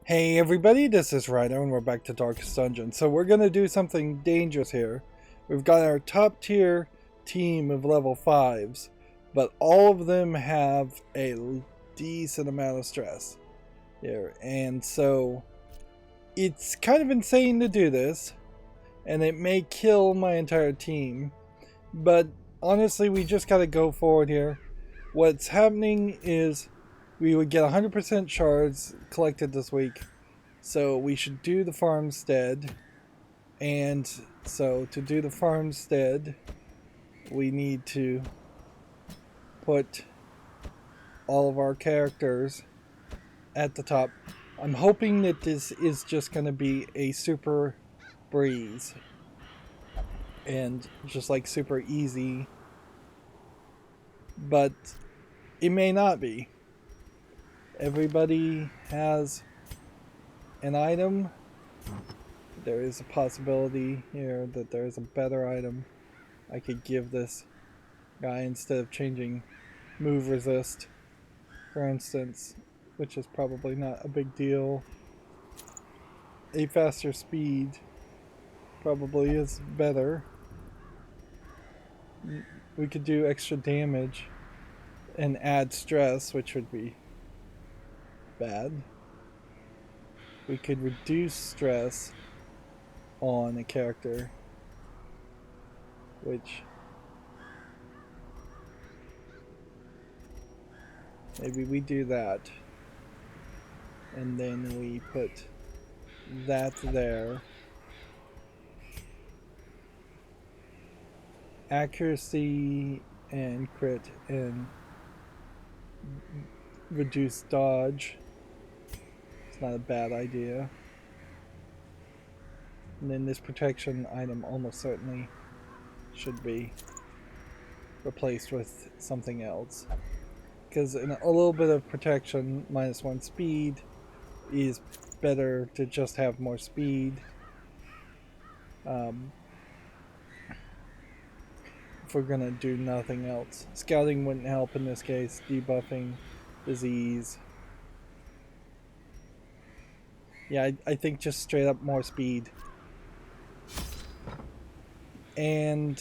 Hey everybody, this is Rydo and we're back to Darkest Dungeon. So we're going to do something dangerous here. We've got our top tier team of level 5s, but all of them have a decent amount of stress here. And so it's kind of insane to do this, and it may kill my entire team. But honestly, we just got to go forward here. What's happening is we would get 100% shards collected this week. So we should do the farmstead. And so to do the farmstead, we need to put all of our characters at the top. I'm hoping that this is just going to be a super breeze. And just like super easy. But it may not be. Everybody has an item. There is a possibility here that there is a better item I could give this guy instead of changing move resist, for instance, which is probably not a big deal. A faster speed probably is better. We could do extra damage and add stress, which would be bad. We could reduce stress on a character, which maybe we do that, and then we put that there. Accuracy and crit and reduce dodge. It's not a bad idea. And then this protection item almost certainly should be replaced with something else. Because in a little bit of protection, -1 speed, is better to just have more speed. If we're gonna do nothing else. Scouting wouldn't help in this case. Debuffing, disease. Yeah, I think just straight up more speed. And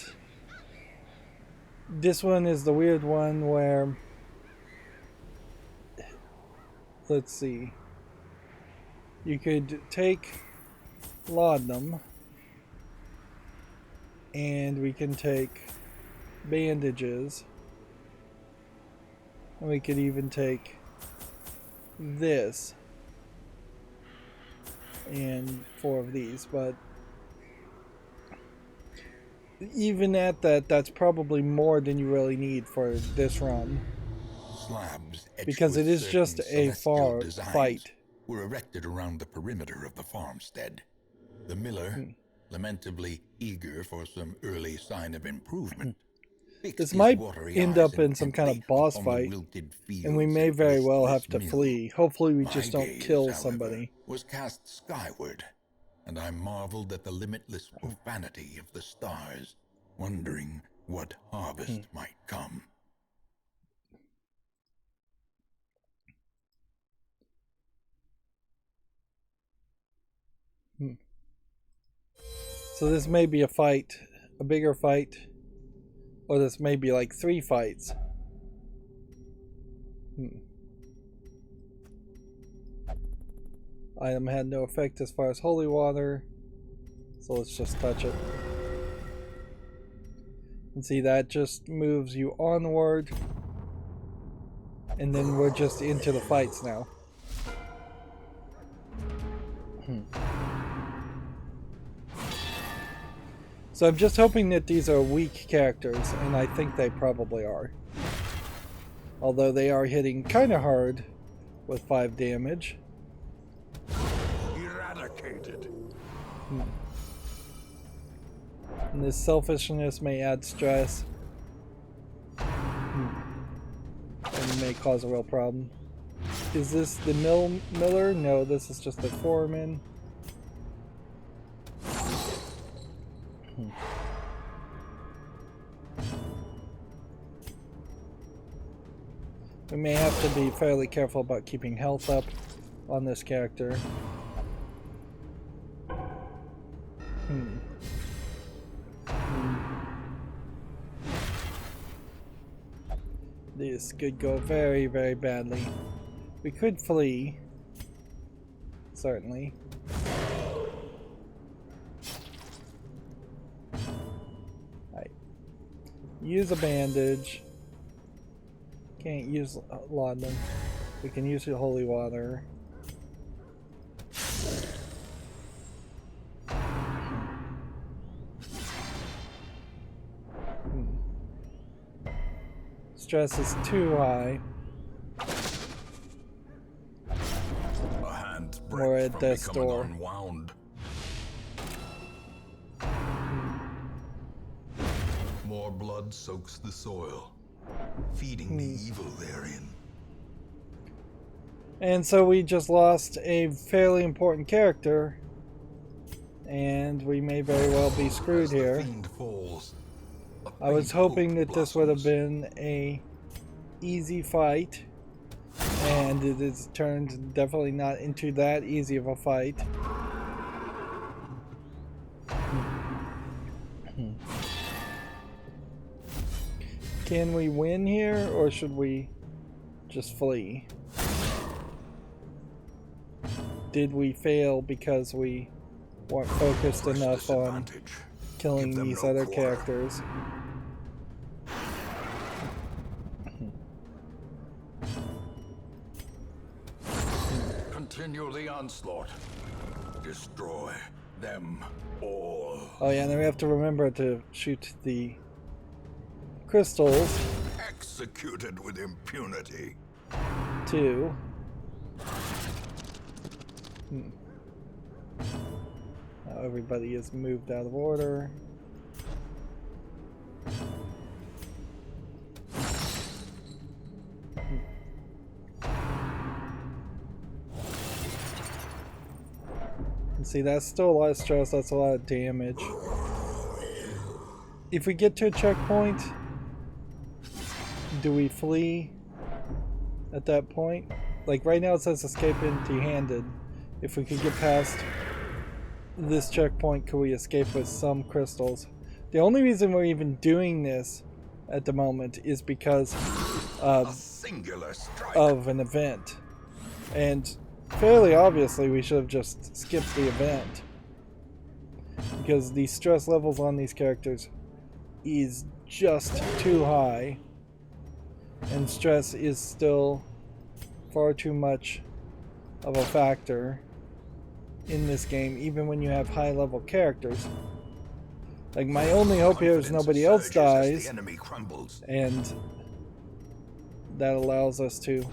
this one is the weird one where, let's see, you could take laudanum, and we can take bandages, and we could even take this and 4 of these, but even at that, that's probably more than you really need for this run. Slabs because it is just a fight. Were erected around the perimeter of the farmstead. The miller, lamentably eager for some early sign of improvement, this might end up in some kind of boss fight, and we may very well have to flee. Hopefully we just don't kill somebody. Was cast skyward, and I marveled at the limitless profanity of the stars, wondering what harvest might come. So this may be a fight, a bigger fight, or this may be like 3 fights. Item had no effect as far as holy water, so let's just touch it. And see, that just moves you onward, and then we're just into the fights now. So I'm just hoping that these are weak characters, and I think they probably are. Although they are hitting kind of hard with 5 damage. Eradicated. And this selfishness may add stress. And may cause a real problem. Is this the miller? No, this is just the foreman. We may have to be fairly careful about keeping health up. on this character. This could go very, very badly. We could flee. Certainly. Right. Use a bandage. Can't use laudanum. We can use the holy water. Stress is too high. We're at death's door. Unwound. More blood soaks the soil, feeding the evil therein. And so we just lost a fairly important character, and we may very well be screwed here. I was hoping that this would have been a easy fight, and it has turned definitely not into that easy of a fight. Can we win here, or should we just flee? Did we fail because we weren't focused enough on killing these other characters? Continue the onslaught. Destroy them all. Oh yeah, and then we have to remember to shoot the crystals. Executed with impunity. Too. Now everybody is moved out of order. And see, that's still a lot of stress, that's a lot of damage. If we get to a checkpoint, do we flee at that point? Like right now it says escape empty-handed. If we could get past this checkpoint, could we escape with some crystals? The only reason we're even doing this at the moment is because of an event. And fairly obviously we should have just skipped the event, because the stress levels on these characters is just too high, and stress is still far too much of a factor in this game, even when you have high level characters. Like, my only hope here is nobody else dies, and that allows us to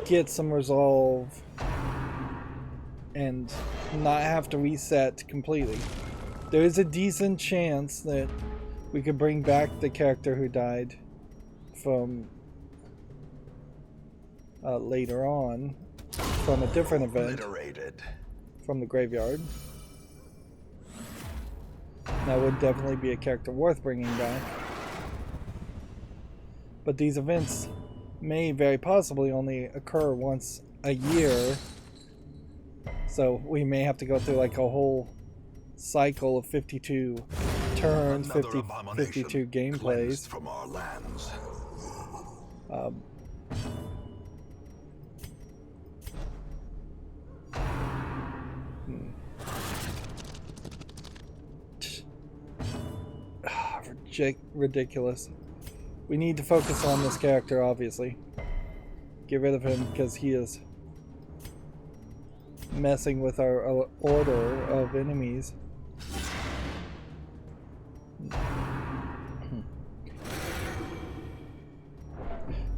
get some resolve and not have to reset completely. There is a decent chance that we could bring back the character who died from later on from a different event from the graveyard. That would definitely be a character worth bringing back. But these events may very possibly only occur once a year, so we may have to go through like a whole cycle of 52 turns, 52 gameplays. From our lands. Ridiculous. We need to focus on this character, obviously. Get rid of him because he is messing with our order of enemies.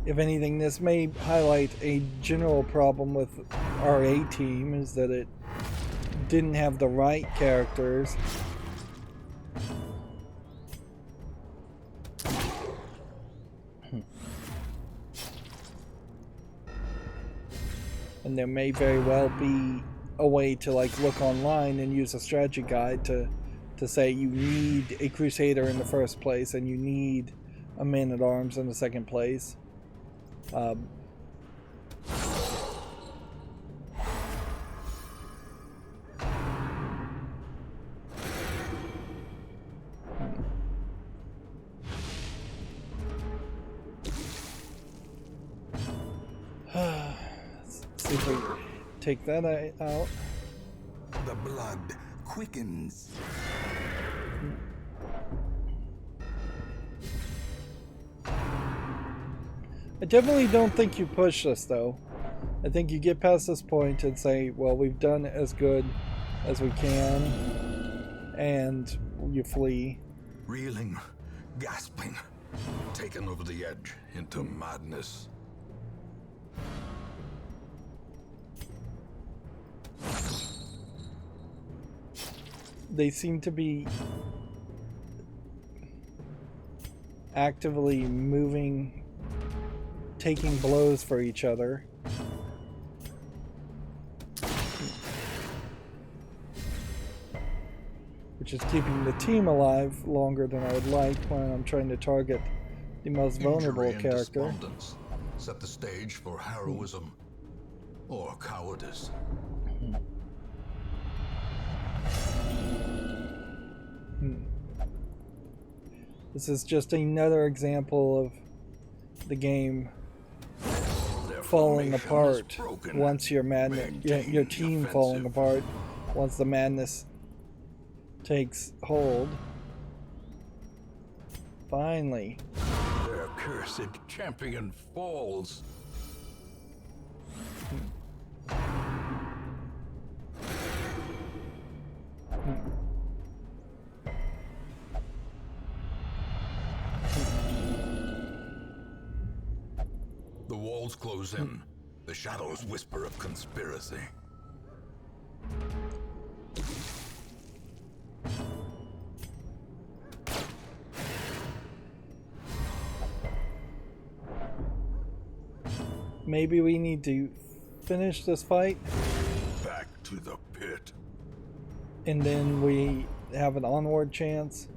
If anything, this may highlight a general problem with our A team, is that it didn't have the right characters. And there may very well be a way to like look online and use a strategy guide to say you need a crusader in the first place, and you need a man-at-arms in the second place. Let's see if we take that out. The blood quickens. I definitely don't think you push this, though. I think you get past this point and say, well, we've done as good as we can, and you flee. Reeling, gasping, taken over the edge into madness. They seem to be actively moving, taking blows for each other. Which is keeping the team alive longer than I would like when I'm trying to target the most vulnerable Injury and character. despondence set the stage for heroism or cowardice. This is just another example of the game falling apart once your team falling apart once the madness takes hold. Finally. Their cursed champion falls. The walls close in. The shadows whisper of conspiracy. Maybe we need to finish this fight. Back to the pit. And then we have an onward chance.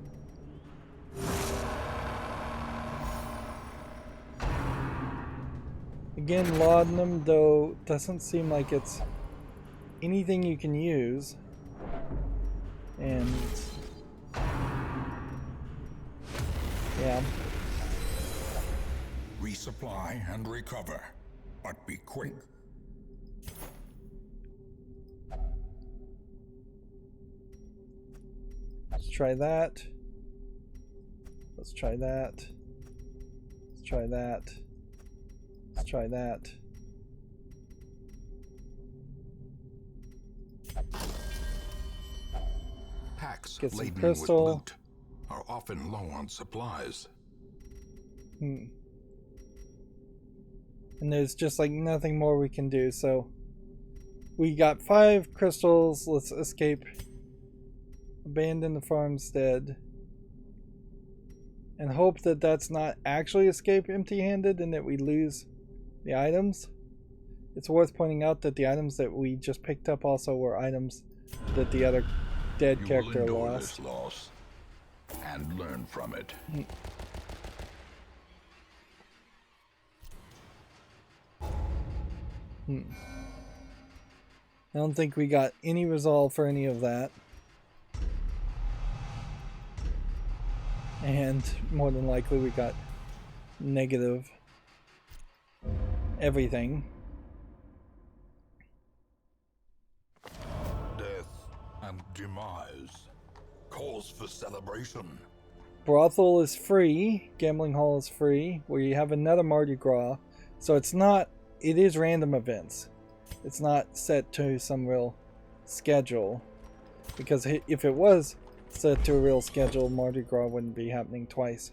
Again, laudanum, though, doesn't seem like it's anything you can use. And yeah. Resupply and recover, but be quick. Let's try that. Let's try that. Let's try that. Let's try that. Packs Get some laden crystal. with loot are often low on supplies. And there's just like nothing more we can do, so we got 5 crystals. Let's escape. Abandon the farmstead. And hope that that's not actually escape empty-handed and that we lose the items. It's worth pointing out that the items that we just picked up also were items that the other dead character You will endure lost. this loss and learn from it. I don't think we got any resolve for any of that. And more than likely we got negative everything. Death and demise calls for celebration. Brothel is free. Gambling hall is free. We have another Mardi Gras. So it's not... It is random events. It's not set to some real schedule. Because if it was set to a real schedule, Mardi Gras wouldn't be happening twice.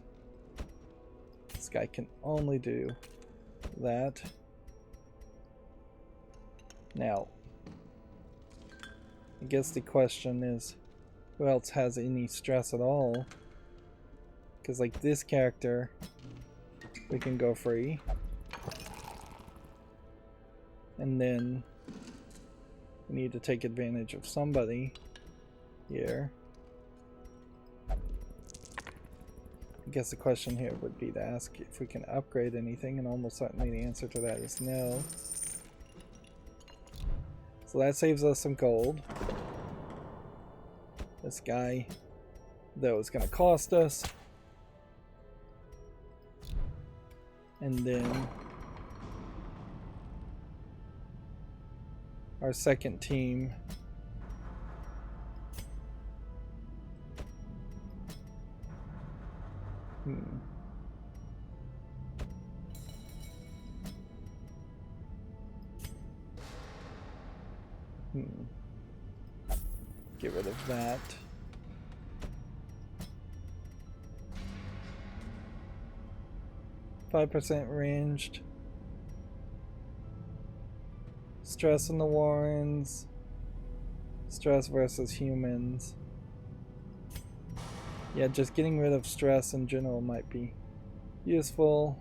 This guy can only do that. Now, I guess the question is, who else has any stress at all? Because like this character, we can go free. And then we need to take advantage of somebody here. guess the question here would be to ask if we can upgrade anything, and almost certainly the answer to that is no. So that saves us some gold. This guy, though, is going to cost us. And then our second team Get rid of that. %5 ranged. Stress in the Warrens. Stress versus humans. Yeah, just getting rid of stress in general might be useful.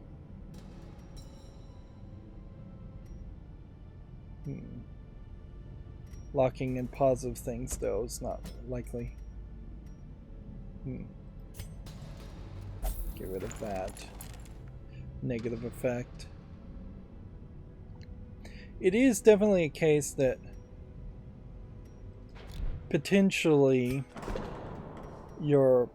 Locking in positive things, though, is not likely. Get rid of that. Negative effect. It is definitely a case that potentially you're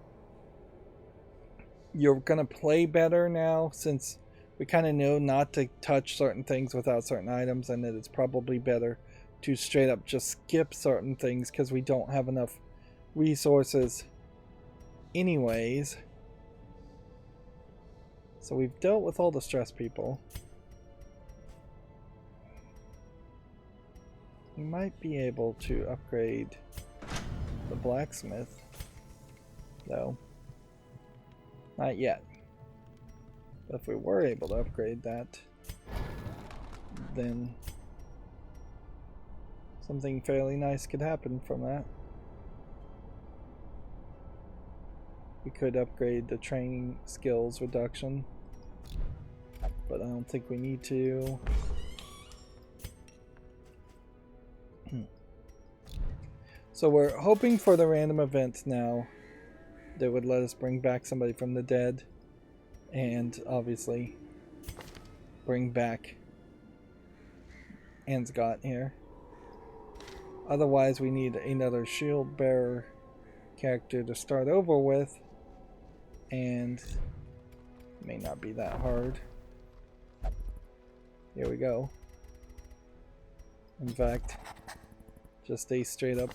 gonna play better now, since we kind of know not to touch certain things without certain items, and that it's probably better to straight up just skip certain things because we don't have enough resources anyways. So we've dealt with all the stress people. We might be able to upgrade the blacksmith, though. Not yet. But if we were able to upgrade that, then something fairly nice could happen from that. We could upgrade the training skills reduction, but I don't think we need to. So we're hoping for the random events now that would let us bring back somebody from the dead, and obviously bring back Anscott here. Otherwise we need another shield bearer character to start over with, and it may not be that hard. Here we go. In fact, just a straight up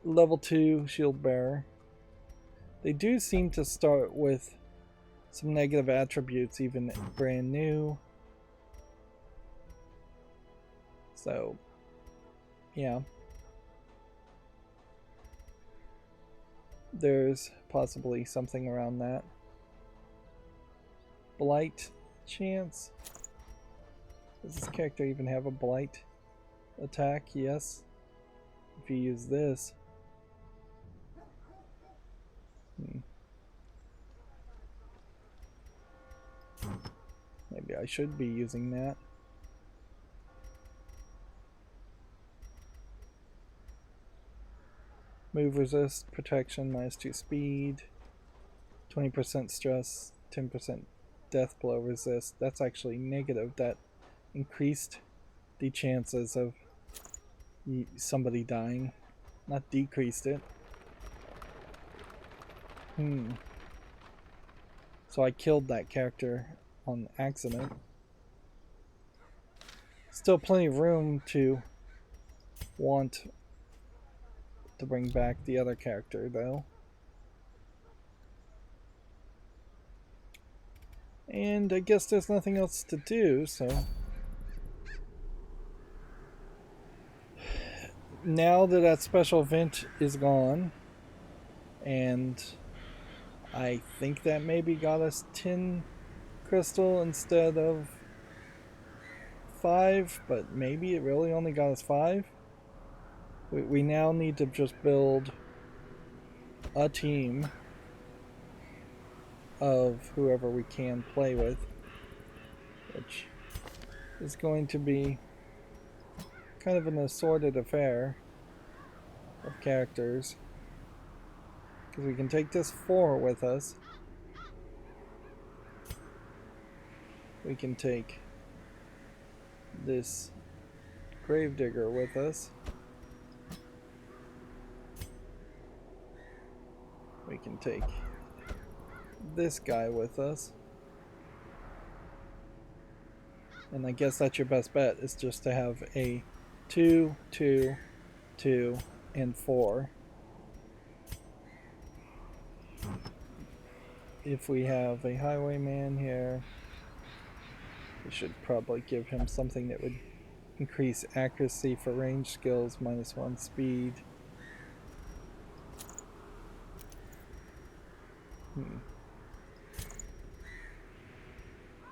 level 2 shield bearer. They do seem to start with some negative attributes, even brand new. So, yeah. There's possibly something around that. Blight chance. Does this character even have a blight attack? Yes. If you use this. Maybe I should be using that. Move resist, protection, -2 speed, 20% stress, 10% death blow resist. That's actually negative. That increased the chances of somebody dying, not decreased it. So I killed that character on accident. Still plenty of room to want to bring back the other character, though. And I guess there's nothing else to do, so now that that special event is gone, and I think that maybe got us 10 crystal instead of 5, but maybe it really only got us 5. We now need to just build a team of whoever we can play with, which is going to be kind of an assorted affair of characters, because we can take this 4 with us, We can take this gravedigger with us. We can take this guy with us. And I guess that's your best bet, is just to have a 2, 2, 2, and 4. If we have a highwayman here, we should probably give him something that would increase accuracy for range skills, -1 speed.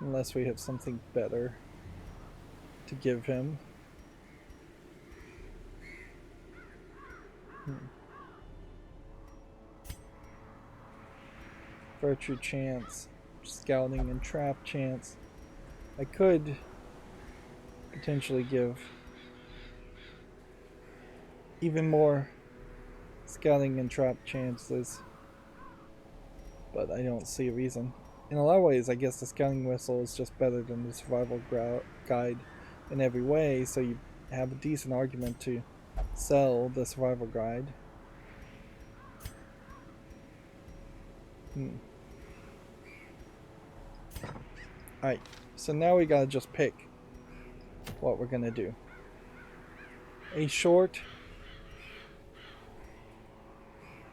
Unless we have something better to give him. Virtue chance, scouting and trap chance. I could potentially give even more scouting and trap chances, but I don't see a reason. In a lot of ways, I guess the scouting whistle is just better than the survival guide in every way, so you have a decent argument to sell the survival guide. Alright, so now we gotta just pick what we're gonna do. A short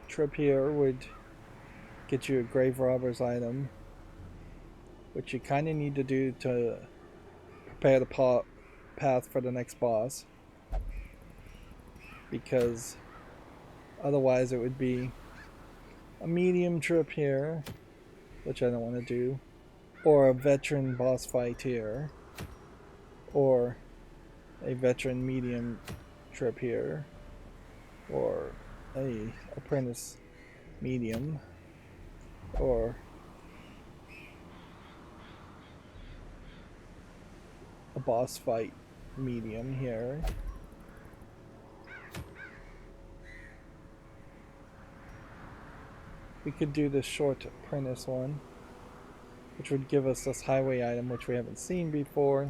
trip here would get you a grave robber's item, which you kind of need to do to prepare the path for the next boss, because otherwise it would be a medium trip here, which I don't want to do, or a veteran boss fight here, or a veteran medium trip here, or a apprentice medium, or a boss fight medium here. We could do this short apprentice one, which would give us this highway item which we haven't seen before,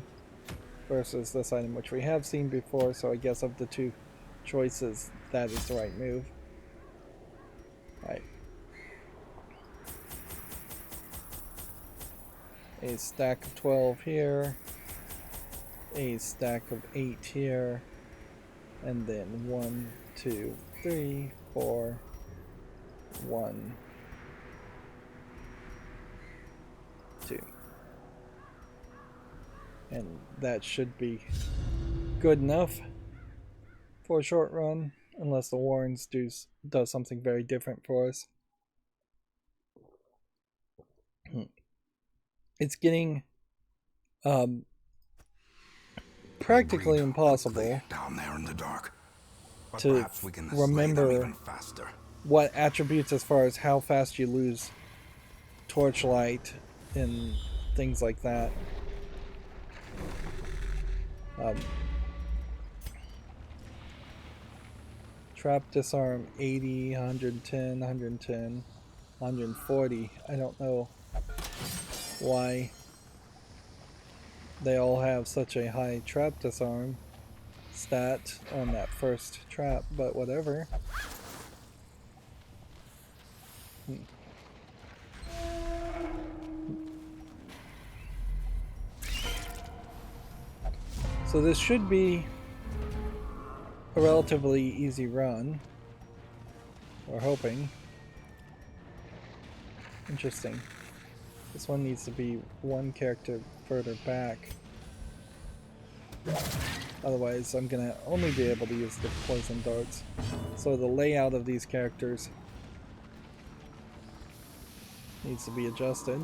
versus this item which we have seen before, so I guess of the two choices, that is the right move. Alright. A stack of 12 here, a stack of 8 here, and then 1, 2, 3, 4, 1, 2. And that should be good enough for a short run, unless the Warrens does something very different for us. It's getting practically impossible down there in the dark. But to we can remember even faster. what attributes as far as how fast you lose torchlight and things like that. Trap disarm 80, 110, 110, 140. I don't know why they all have such a high trap disarm stat on that first trap, but whatever. So this should be a relatively easy run. We're hoping. Interesting. This one needs to be one character further back. Otherwise, I'm gonna only be able to use the poison darts. So the layout of these characters needs to be adjusted.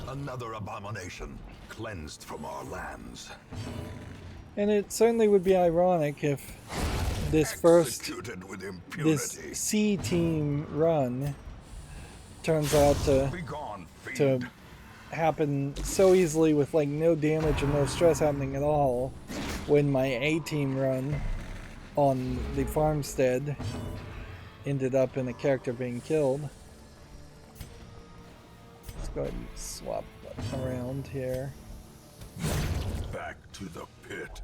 Another abomination cleansed from our lands. And it certainly would be ironic if this this C team run turns out to happen so easily with like no damage and no stress happening at all, when my A team run on the farmstead ended up in a character being killed. go ahead and swap around here. Back to the pit.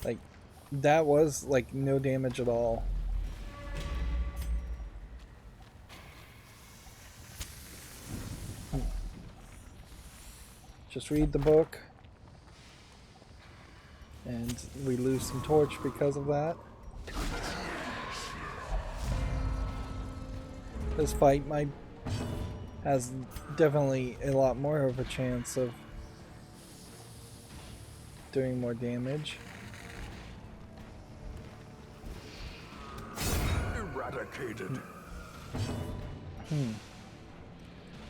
Like, that was like no damage at all. Just read the book. And we lose some torch because of that. This fight has definitely a lot more of a chance of doing more damage. Eradicated.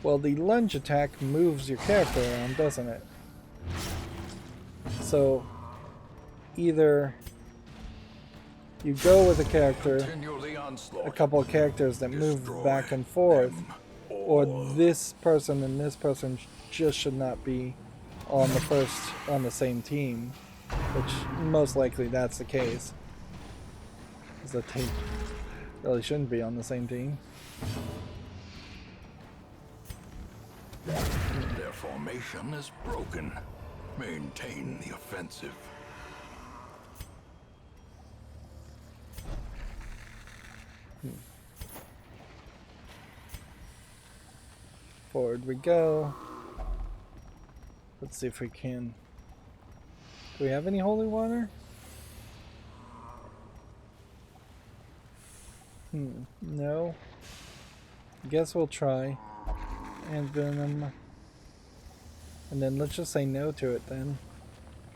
Well, the lunge attack moves your character around, doesn't it? So either you go with a character, a couple of characters that move back and forth, or this person and this person just should not be on the same team, which most likely that's the case, because the team really shouldn't be on the same team. Their formation is broken. Maintain the offensive. Forward we go. Let's see if we can. Do we have any holy water? No. Guess we'll try. And venom. And then let's just say no to it then.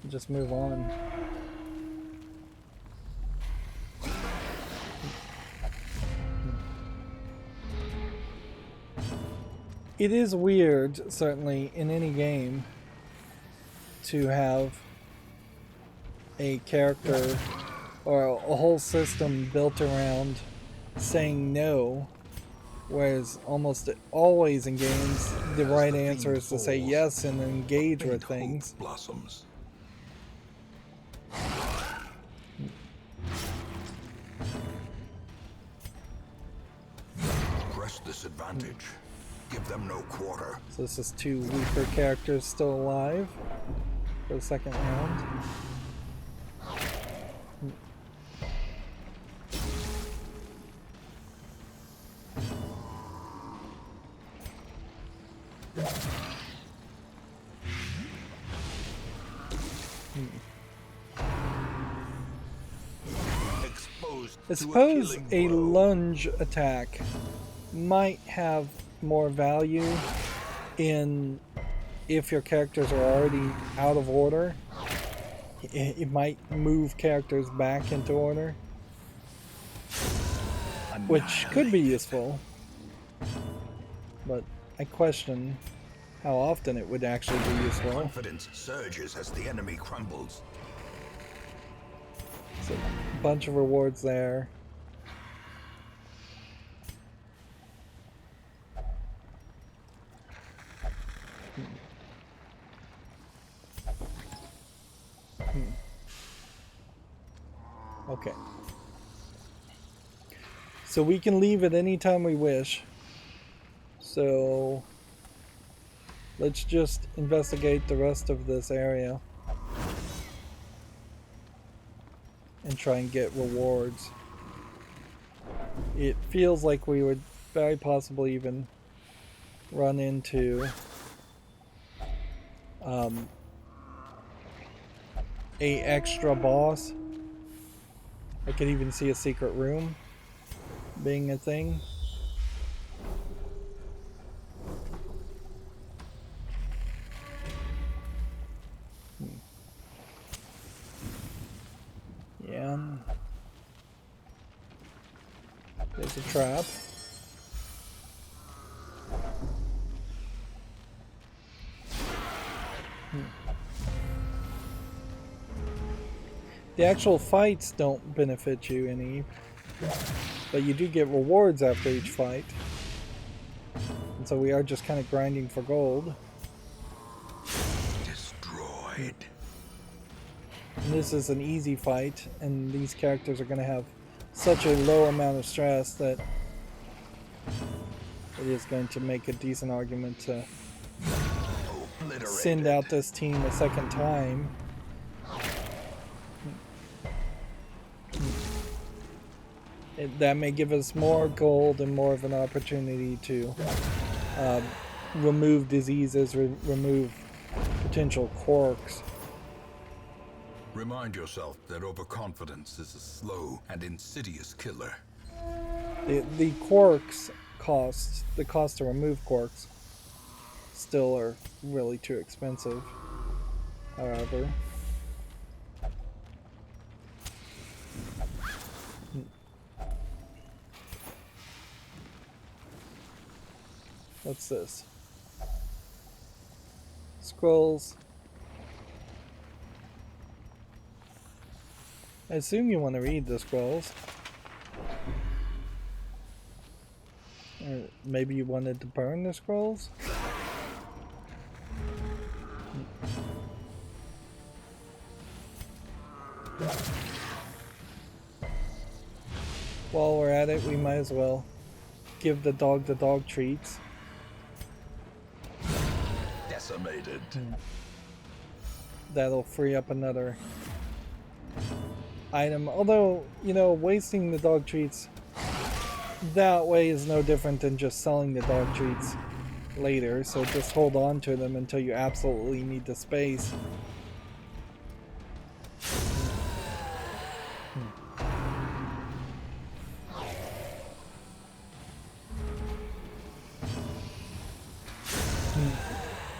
And just move on. It is weird, certainly, in any game, to have a character or a whole system built around saying no, whereas almost always in games, the right answer is to say yes and engage with things. Blossoms. Press this advantage. Give them no quarter. So this is two weaker characters still alive for the second round. I suppose a lunge attack might have more value in if your characters are already out of order. It might move characters back into order, which could be useful, but I question how often it would actually be useful. Confidence surges as the enemy crumbles. So, a bunch of rewards there. Okay. So we can leave at any time we wish. So let's just investigate the rest of this area and try and get rewards. It feels like we would very possibly even run into a extra boss. I could even see a secret room being a thing. Yeah. There's a trap. The actual fights don't benefit you any, but you do get rewards after each fight. And so we are just kind of grinding for gold. Destroyed. And this is an easy fight, and these characters are going to have such a low amount of stress that it is going to make a decent argument to send out this team a second time. That may give us more gold and more of an opportunity to remove diseases, remove potential quirks. Remind yourself that overconfidence is a slow and insidious killer. The quirks costs, the cost to remove quirks, still are really too expensive, however. What's this? Scrolls. I assume you want to read the scrolls. Or maybe you wanted to burn the scrolls? While we're at it, we might as well give the dog treats. Decimated. That'll free up another item. Although, you know, wasting the dog treats that way is no different than just selling the dog treats later. So just hold on to them until you absolutely need the space.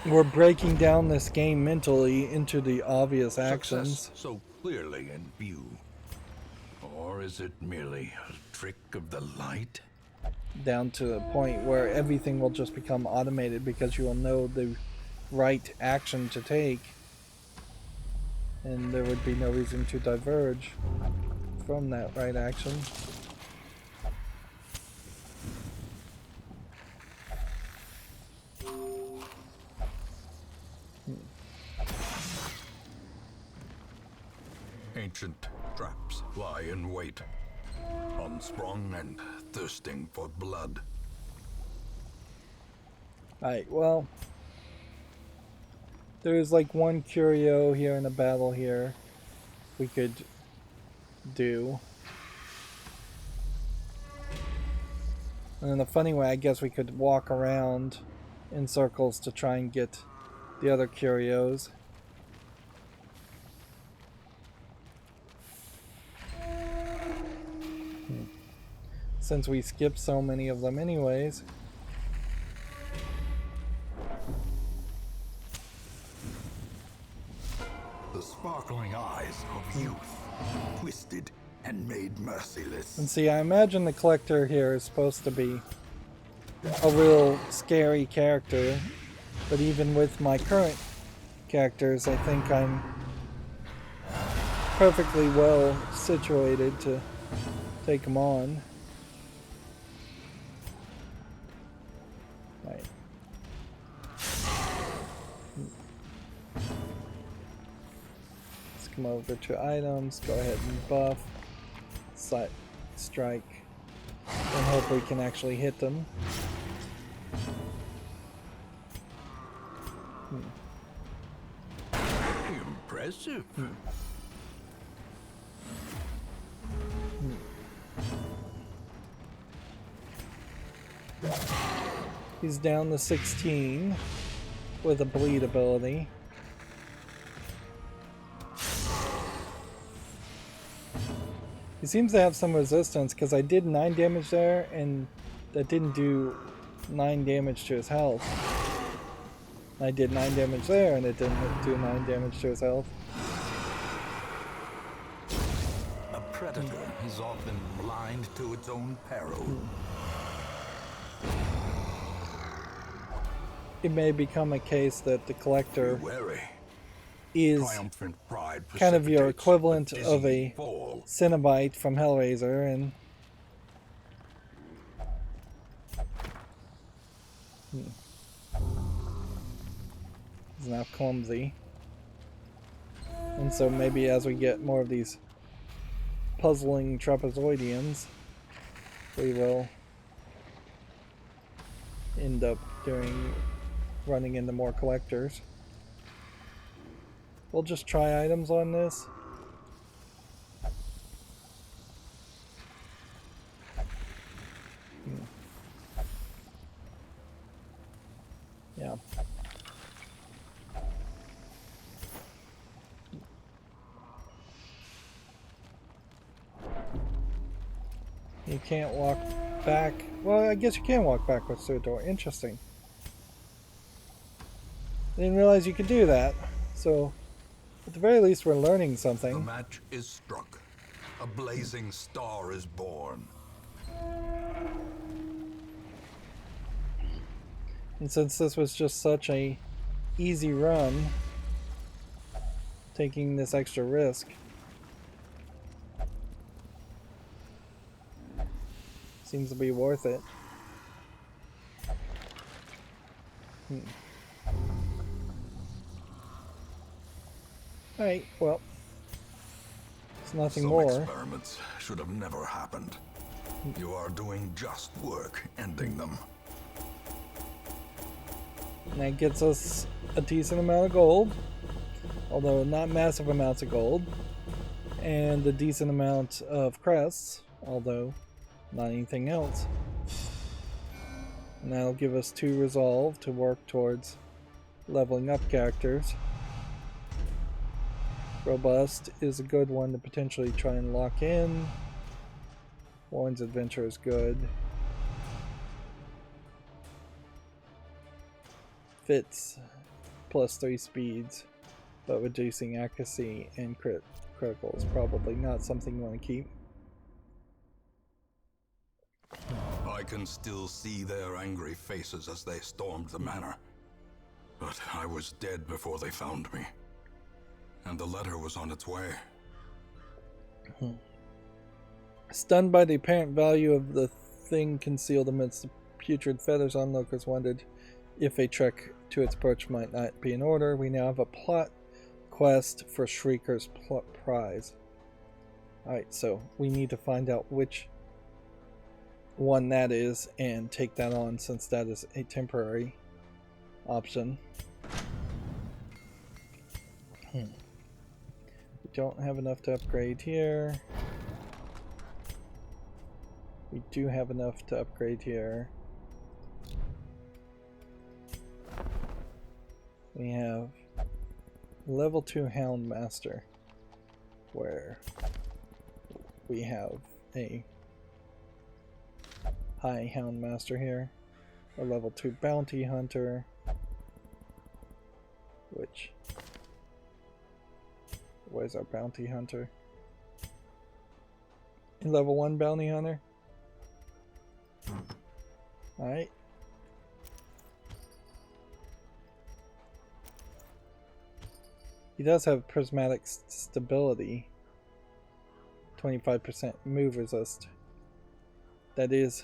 We're breaking down this game mentally into the obvious actions. Success so clearly in view. Or is it merely a trick of the light? Down to the point where everything will just become automated because you will know the right action to take. And there would be no reason to diverge from that right action. Ancient traps lie in wait, unsprung and thirsting for blood. Alright, well, there's like one curio here in the battle here we could do. And in a funny way, I guess we could walk around in circles to try and get the other curios. Since we skipped so many of them anyways. The sparkling eyes of youth, twisted and made merciless. And see, I imagine the collector here is supposed to be a real scary character, but even with my current characters, I think I'm perfectly well situated to take them on. Right. Let's come over to items, go ahead and buff, strike, and hope we can actually hit them. Impressive. He's down to 16 with a bleed ability. He seems to have some resistance because I did 9 damage there and that didn't do 9 damage to his health. I did 9 damage there and it didn't do 9 damage to his health. A predator is often blind to its own peril. It may become a case that the collector is kind of your equivalent of a Cenobite from Hellraiser, and he's now clumsy. And so maybe as we get more of these puzzling trapezoidians, we will end up running into more collectors. We'll just try items on this. Yeah. You can't walk back. Well, I guess you can walk backwards through a door. Interesting. I didn't realize you could do that. So, at the very least, we're learning something. The match is struck. A blazing star is born. And since this was just such a easy run, taking this extra risk seems to be worth it. Alright, well, it's nothing more. Some experiments should have never happened. You are doing just work ending them. And that gets us a decent amount of gold, although not massive amounts of gold, and a decent amount of crests, although not anything else. And that'll give us 2 resolve to work towards leveling up characters. Robust is a good one to potentially try and lock in. Warren's Adventure is good. Fits +3 speeds, but reducing accuracy and critical is probably not something you want to keep. I can still see their angry faces as they stormed the manor. But I was dead before they found me. And the letter was on its way. Stunned by the apparent value of the thing concealed amidst the putrid feathers, onlookers wondered if a trek to its perch might not be in order. We now have a plot quest for Shrieker's prize. Alright, so we need to find out which one that is and take that on, since that is a temporary option. We don't have enough to upgrade here. We do have enough to upgrade here. We have level 2 Hound Master, where we have a high Hound Master here. A level 2 Bounty Hunter, which... where's our Bounty Hunter? A level 1 Bounty Hunter. Alright. He does have prismatic stability. 25% move resist. That is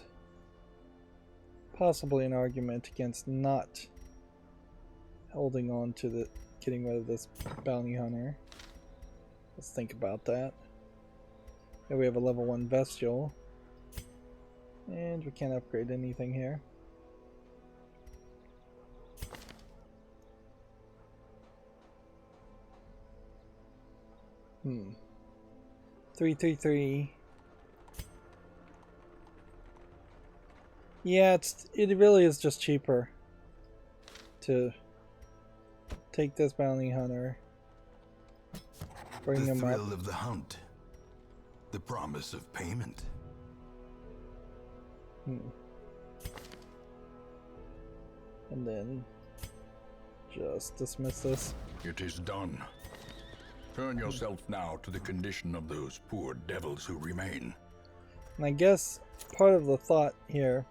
possibly an argument against not holding on to the getting rid of this bounty hunter. Let's think about that. Here we have a level 1 Bestial. And we can't upgrade anything here. Hmm. 333. Yeah, it really is just cheaper to take this bounty hunter, bring him up. The thrill of the hunt, the promise of payment. And then just dismiss this. It is done. Turn yourself now to the condition of those poor devils who remain. And I guess part of the thought here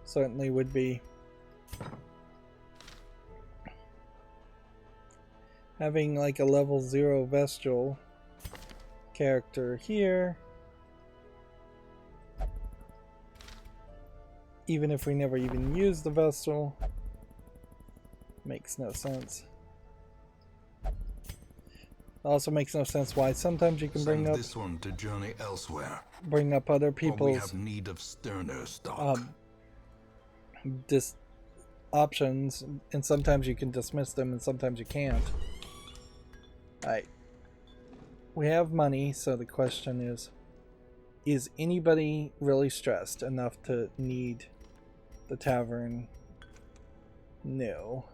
certainly would be having like a level 0 Vestal character here, even if we never even use the Vestal. Makes no sense. Also makes no sense why sometimes you can bring up this one to journey elsewhere. Bring up other Or we people's have need of sterner stock. options, and sometimes you can dismiss them and sometimes you can't. Alright. We have money, so the question is anybody really stressed enough to need the tavern? No.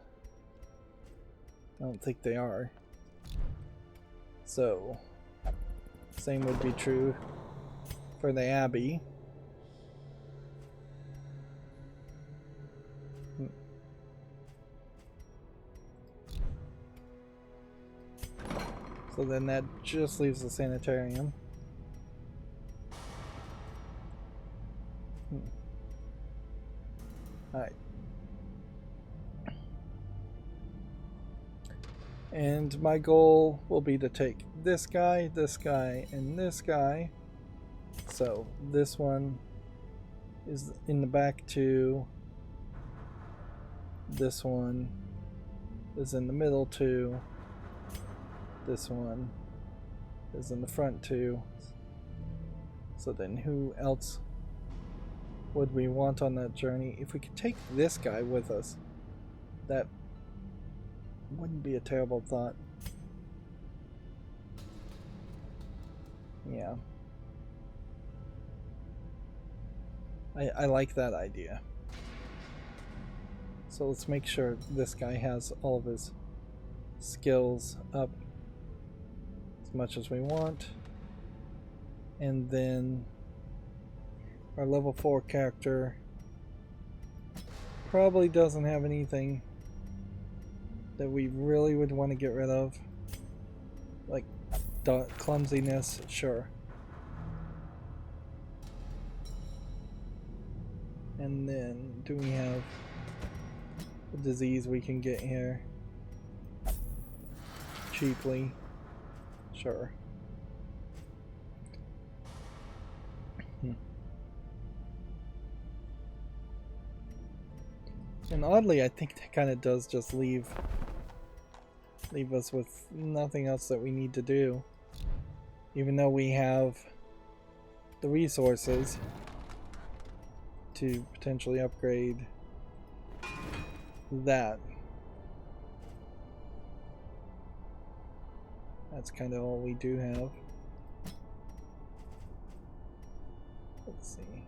I don't think they are. So, same would be true for the Abbey. So then that just leaves the sanitarium. Alright. And my goal will be to take this guy, and this guy. So this one is in the back two. This one is in the middle two. This one is in the front two. So then who else would we want on that journey? If we could take this guy with us, that wouldn't be a terrible thought. Yeah. I like that idea. So let's make sure this guy has all of his skills up as much as we want. And then our level 4 character probably doesn't have anything that we really would want to get rid of. Like clumsiness, sure. And then do we have a disease we can get here cheaply? Sure. And oddly, I think that kind of does just leave us with nothing else that we need to do, even though we have the resources to potentially upgrade that. That's kind of all we do have. Let's see.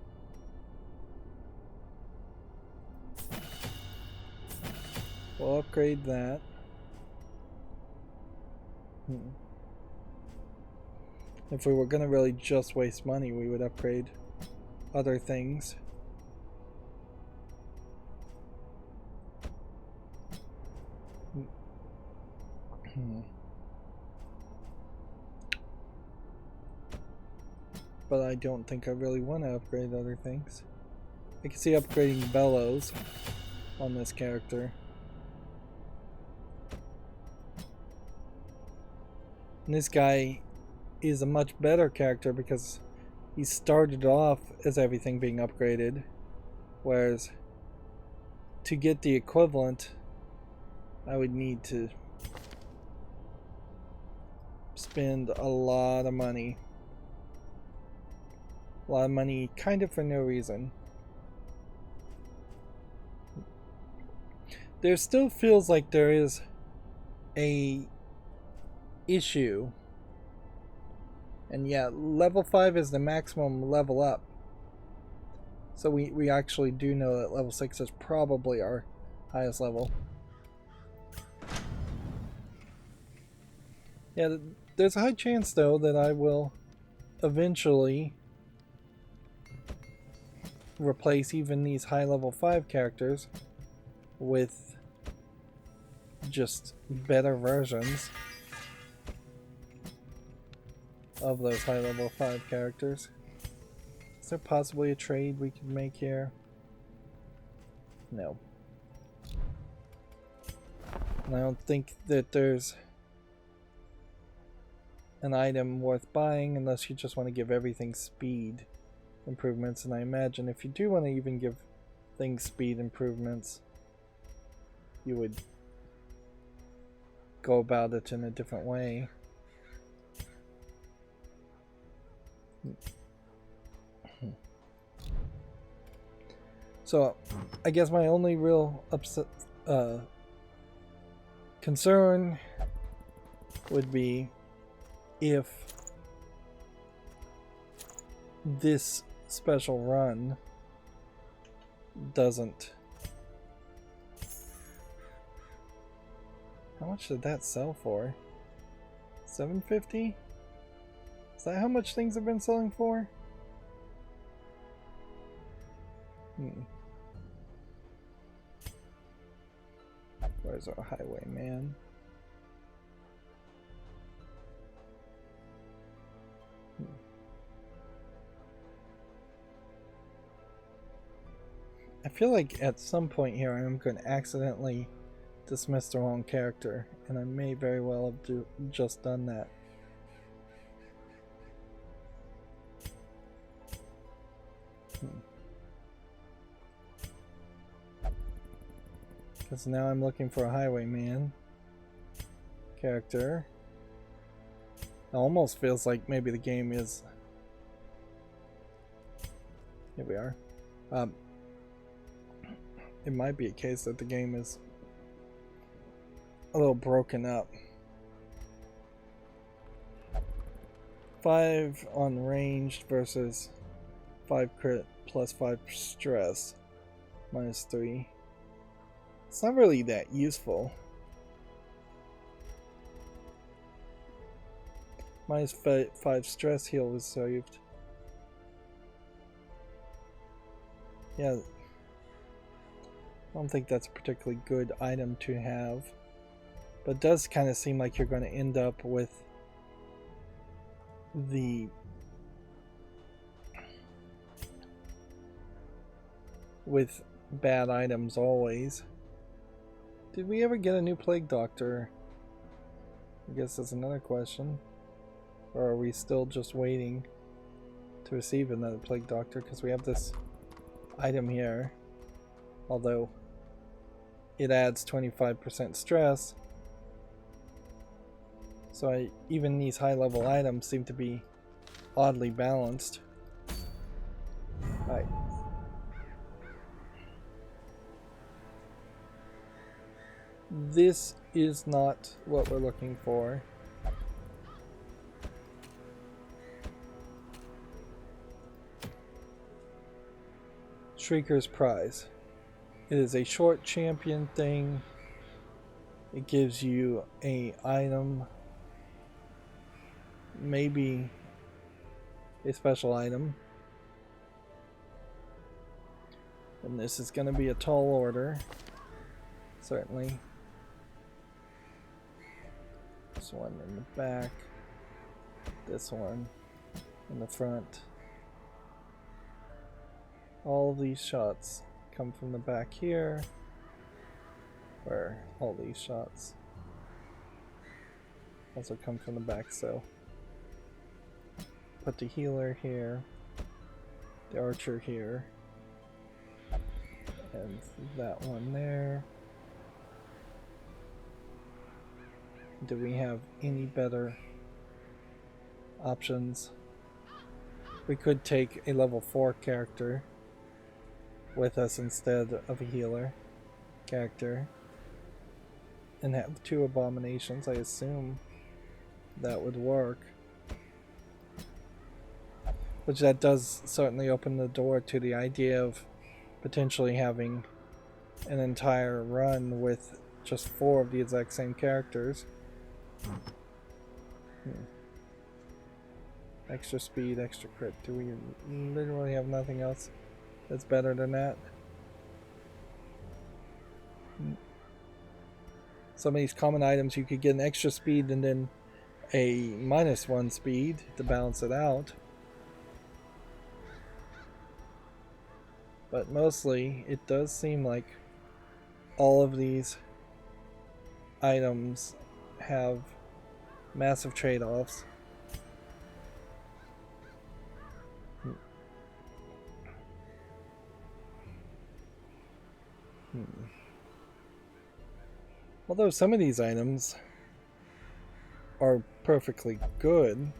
We'll upgrade that. If we were going to really just waste money, we would upgrade other things. But I don't think I really want to upgrade other things. I can see upgrading bellows on this character. And this guy is a much better character because he started off as everything being upgraded, whereas to get the equivalent I would need to spend a lot of money. A lot of money kind of for no reason. There still feels like there is a issue, and yeah, level 5 is the maximum level up, so we actually do know that level 6 is probably our highest level. Yeah, there's a high chance though that I will eventually replace even these high level 5 characters with just better versions of those high level 5 characters. Is there possibly a trade we could make here? No. And I don't think that there's an item worth buying unless you just want to give everything speed improvements, and I imagine if you do want to even give things speed improvements, you would go about it in a different way. So I guess my only real concern would be if this special run doesn't. How much did that sell for? $750? Is that how much things have been selling for? Where's our highwayman? I feel like at some point here I'm going to accidentally dismiss the wrong character, and I may very well have just done that. Because now I'm looking for a highwayman character. It almost feels like maybe the game is... Here we are. It might be a case that the game is a little broken up. 5 on ranged versus 5 crit plus 5 stress minus 3. It's not really that useful. Minus 5 stress heal was saved. Yeah. I don't think that's a particularly good item to have. But it does kind of seem like you're going to end up with bad items always. Did we ever get a new plague doctor? I guess that's another question. Or are we still just waiting to receive another plague doctor? Because we have this item here. Although it adds 25% stress. So even these high level items seem to be oddly balanced. Alright. This is not what we're looking for. Shrieker's Prize. It is a short champion thing. It gives you an item, maybe a special item. And this is going to be a tall order, certainly. This one in the back, this one in the front. All these shots come from the back here, where all these shots also come from the back, so put the healer here, the archer here, and that one there. Do we have any better options? We could take a level 4 character with us instead of a healer character and have 2 abominations. I assume that would work, which that does certainly open the door to the idea of potentially having an entire run with just 4 of the exact same characters. Extra speed, extra crit. Do we literally have nothing else that's better than that? Some of these common items you could get an extra speed and then a -1 speed to balance it out. But mostly it does seem like all of these items have massive trade-offs. Although some of these items are perfectly good,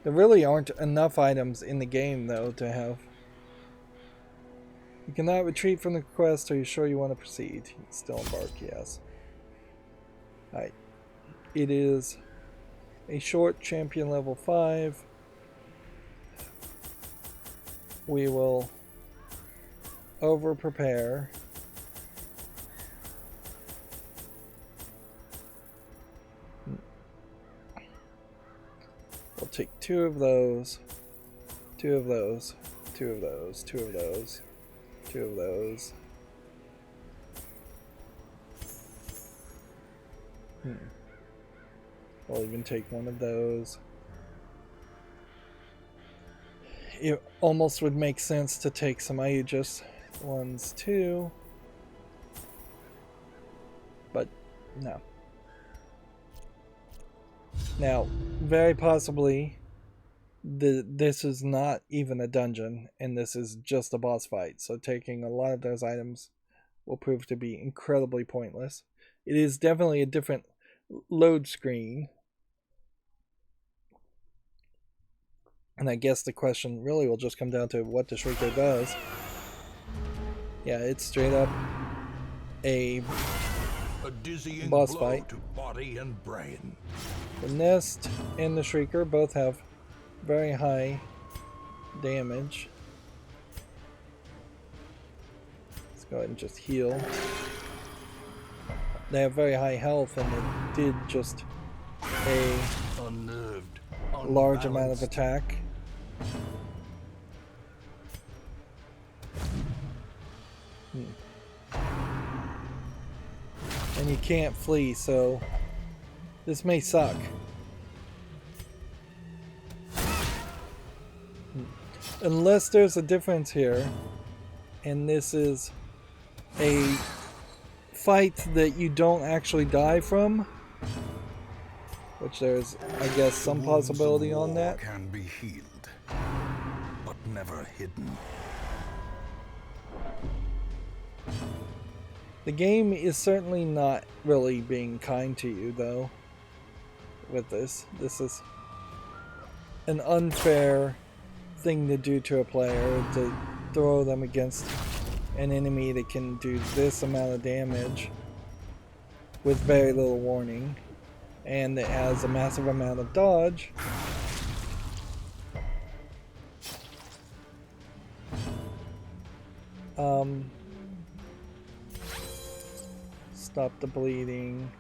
there really aren't enough items in the game though to have You cannot retreat from the quest. Are you sure you want to proceed? Still embark, yes. Alright. It is a short champion level 5. We will over prepare. We'll take 2 of those, 2 of those, 2 of those, 2 of those, 2 of those. We'll even take 1 of those. It almost would make sense to take some Aegis ones too, but no. Now, very possibly, this is not even a dungeon, and this is just a boss fight, so taking a lot of those items will prove to be incredibly pointless. It is definitely a different load screen. And I guess the question really will just come down to what the Shrieker does. Yeah, it's straight up a dizzying boss blow fight. to body and brain. The Nest and the Shrieker both have very high damage. Let's go ahead and just heal. They have very high health, and it did just a Unnerved, large amount of unbalanced. attack. And you can't flee, so this may suck. Unless there's a difference here, and this is a fight that you don't actually die from, which there's, I guess, some possibility on that. Can be healed, but never hidden. The game is certainly not really being kind to you, though, with this. This is an unfair thing to do to a player, to throw them against an enemy that can do this amount of damage with very little warning, and that has a massive amount of dodge. Stop the bleeding.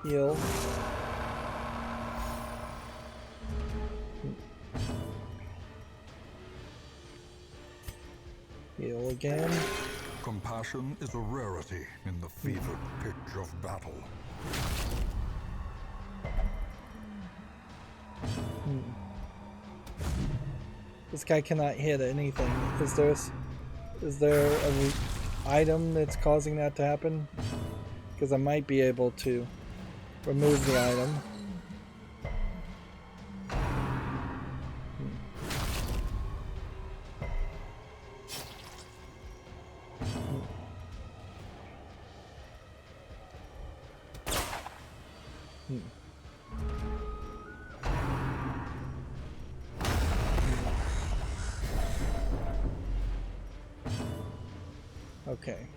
Heal. Heal again. Compassion is a rarity in the fevered pitch of battle. This guy cannot hit anything. Is there an item that's causing that to happen? Because I might be able to remove the item. Okay.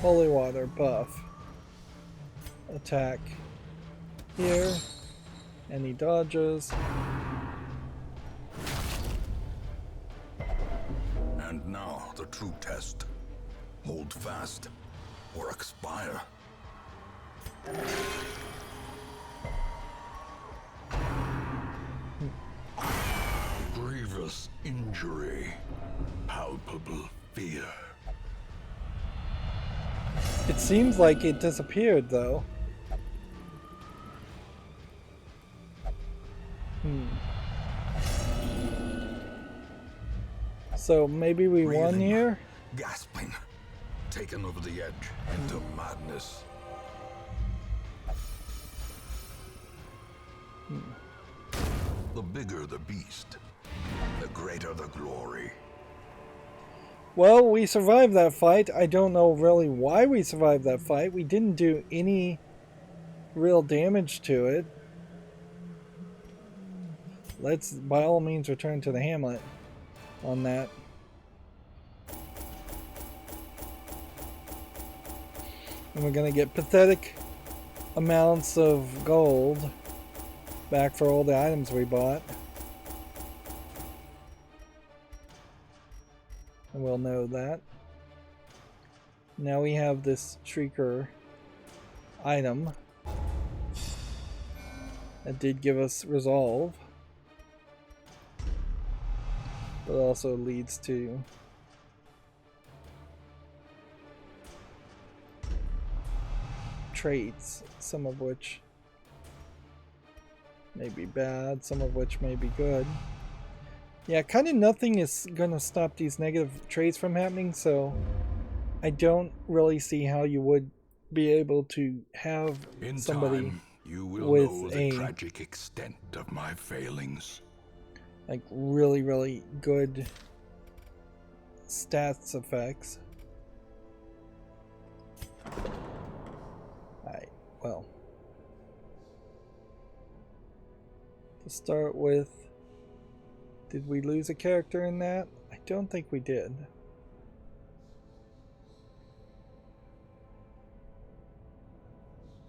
Holy water buff. Attack here. And he dodges. And now the true test. Hold fast or expire. Grievous injury. Palpable fear. It seems like it disappeared, though. So maybe we won Reeling, here? Gasping. Taken over the edge into madness. The bigger the beast, the greater the glory. Well, we survived that fight. I don't know really why we survived that fight. We didn't do any real damage to it. Let's, by all means, return to the hamlet. on that. And we're gonna get pathetic amounts of gold back for all the items we bought. And we'll know that. Now we have this Shrieker item that did give us resolve, but also leads to traits, some of which may be bad, some of which may be good. Yeah, kind of nothing is gonna stop these negative traits from happening, so I don't really see how you would be able to have In somebody time, you will with know the a tragic extent of my failings. like really good stats effects. Alright, well, to start with, did we lose a character in that? I don't think we did.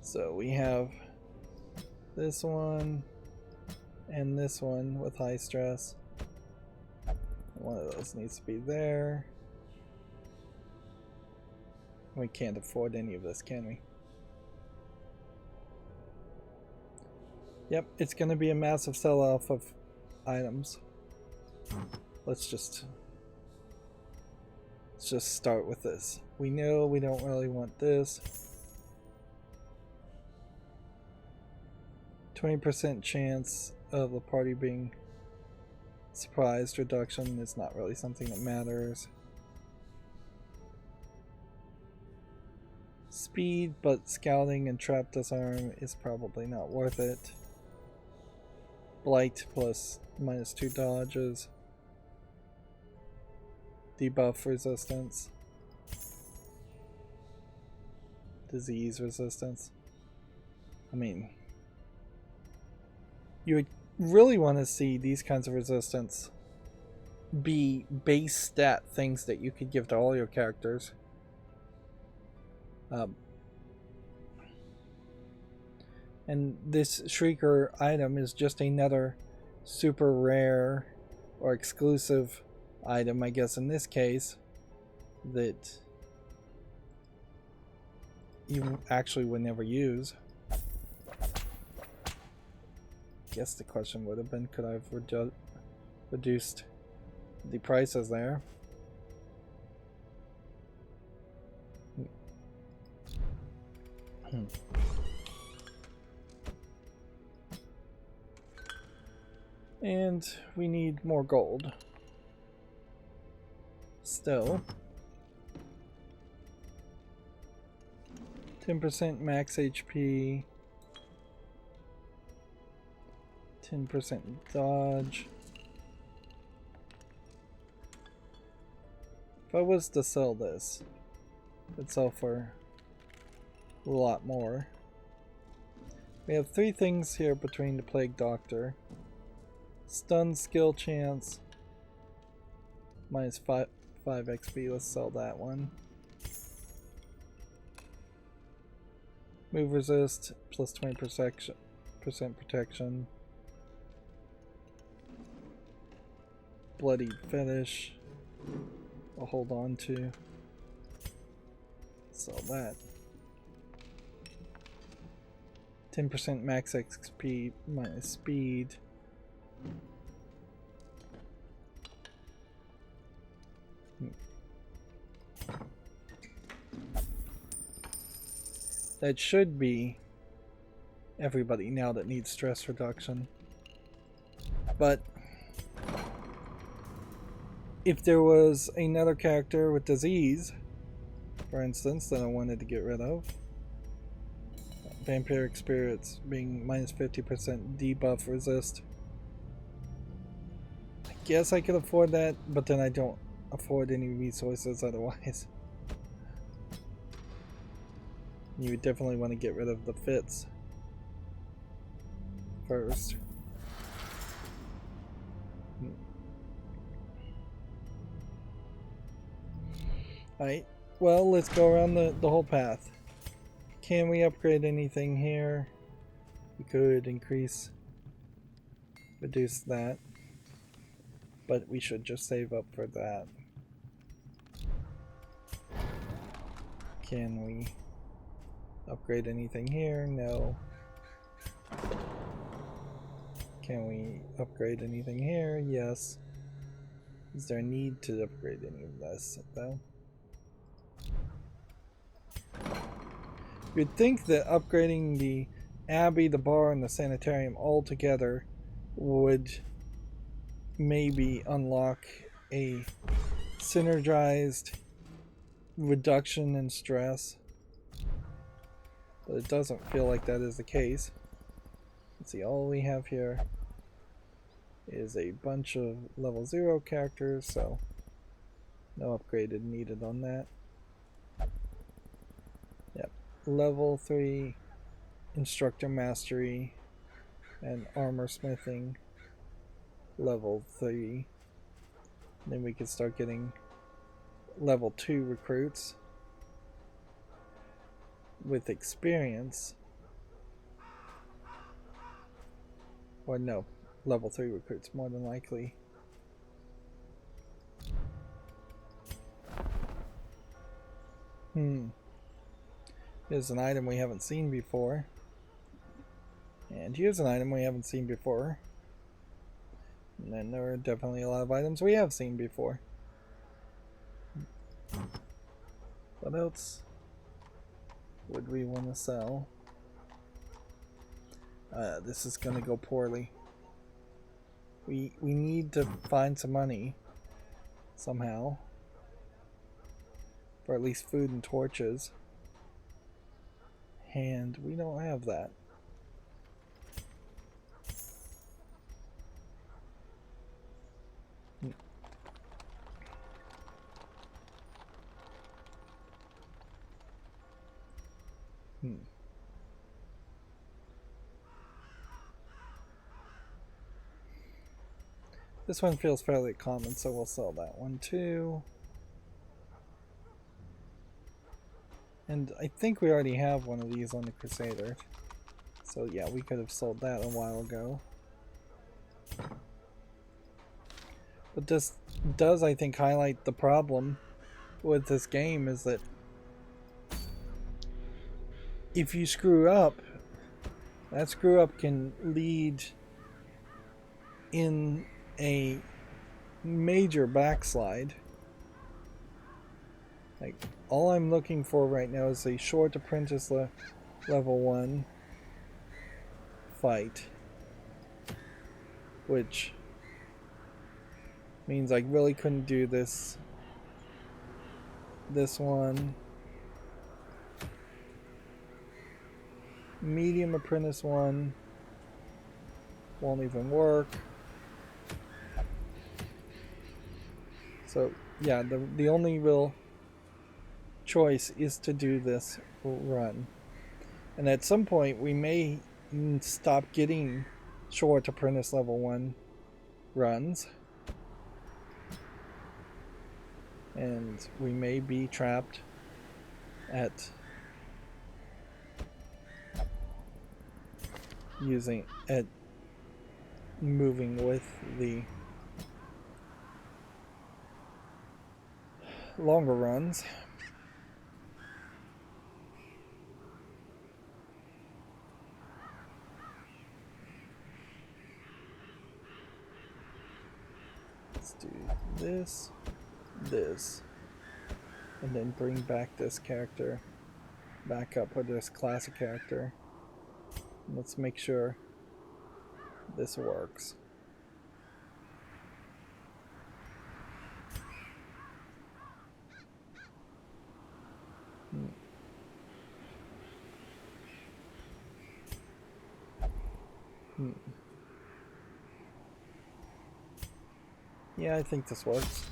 So we have this one and this one with high stress. One of those needs to be there. We can't afford any of this, can we? Yep, it's going to be a massive sell-off of items. Let's just start with this. We know we don't really want this. 20% chance of the party being surprised reduction is not really something that matters. Speed, but scouting and trap disarm is probably not worth it. Blight plus -2 dodges. Debuff resistance. Disease resistance. I mean, you would really want to see these kinds of resistance be base stat things that you could give to all your characters. And this Shrieker item is just another super rare or exclusive item, I guess in this case, that you actually would never use. Guess the question would have been, could I have reduced the prices there? And we need more gold. Still. 10% max HP. 10% dodge. If I was to sell this, it'd sell for a lot more. We have 3 things here between the Plague Doctor. Stun skill chance. -5 XP. Let's sell that one. Move resist plus 20% protection. Bloody fetish. I'll hold on to. Sell that. 10% max XP minus speed. That should be everybody now that needs stress reduction. But if there was another character with disease, for instance, that I wanted to get rid of, vampiric spirits being -50% debuff resist, I guess I could afford that, but then I don't afford any resources otherwise. You would definitely want to get rid of the fits first. Alright, well, let's go around the whole path. Can we upgrade anything here? We could reduce that. But we should just save up for that. Can we upgrade anything here? No. Can we upgrade anything here? Yes. Is there a need to upgrade any of this, though? You'd think that upgrading the Abbey, the bar, and the sanitarium all together would maybe unlock a synergized reduction in stress. But it doesn't feel like that is the case. Let's see, all we have here is a bunch of level 0 characters, so no upgrade needed on that. Yep, level 3 instructor mastery and armor smithing, level 3. Then we can start getting level 2 recruits with experience. Or no, level 3 recruits more than likely. Here's an item we haven't seen before. And here's an item we haven't seen before. And then there are definitely a lot of items we have seen before. What else would we want to sell? This is gonna go poorly. We need to find some money somehow. For at least food and torches. And we don't have that. This one feels fairly common, so we'll sell that one too. And I think we already have one of these on the Crusader. So yeah, we could have sold that a while ago. But this does, I think, highlight the problem with this game is that if you screw up, that screw up can lead in a major backslide. Like, all I'm looking for right now is a short apprentice level 1 fight, which means I really couldn't do this one. Medium apprentice 1 won't even work. So yeah, the only real choice is to do this run. And at some point we may stop getting short apprentice level 1 runs. And we may be trapped at moving with the longer runs. Let's do this, and then bring back this character back up with this classic character. Let's make sure this works. Yeah, I think this works.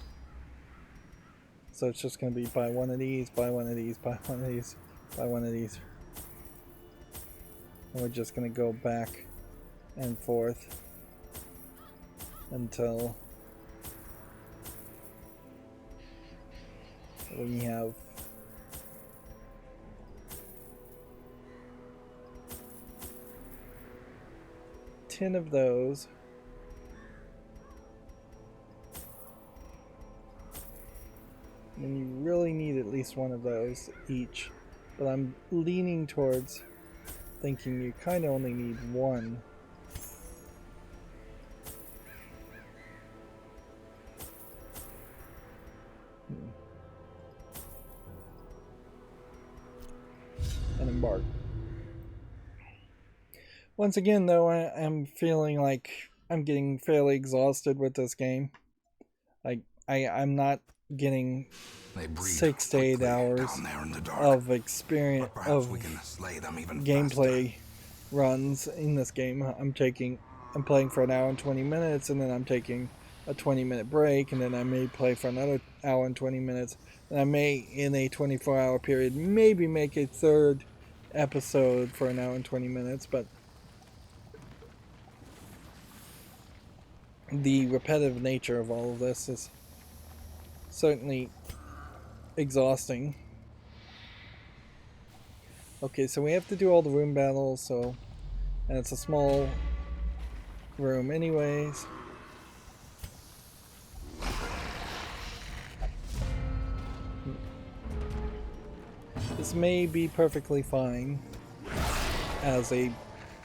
So it's just going to be buy one of these, buy one of these, buy one of these, buy one of these. And we're just going to go back and forth until We have 10 of those. And you really need at least one of those each. But I'm leaning towards thinking you kind of only need one. And embark. Once again, though, I'm feeling like I'm getting fairly exhausted with this game. I'm not getting 6 to 8 hours of experience of gameplay runs in this game. I'm playing for an hour and 20 minutes, and then I'm taking a 20-minute break, and then I may play for another hour and 20 minutes, and I may, in a 24-hour period, maybe make a third episode for an hour and 20 minutes, but the repetitive nature of all of this is certainly exhausting. Okay, so we have to do all the room battles, and it's a small room anyways. This may be perfectly fine as a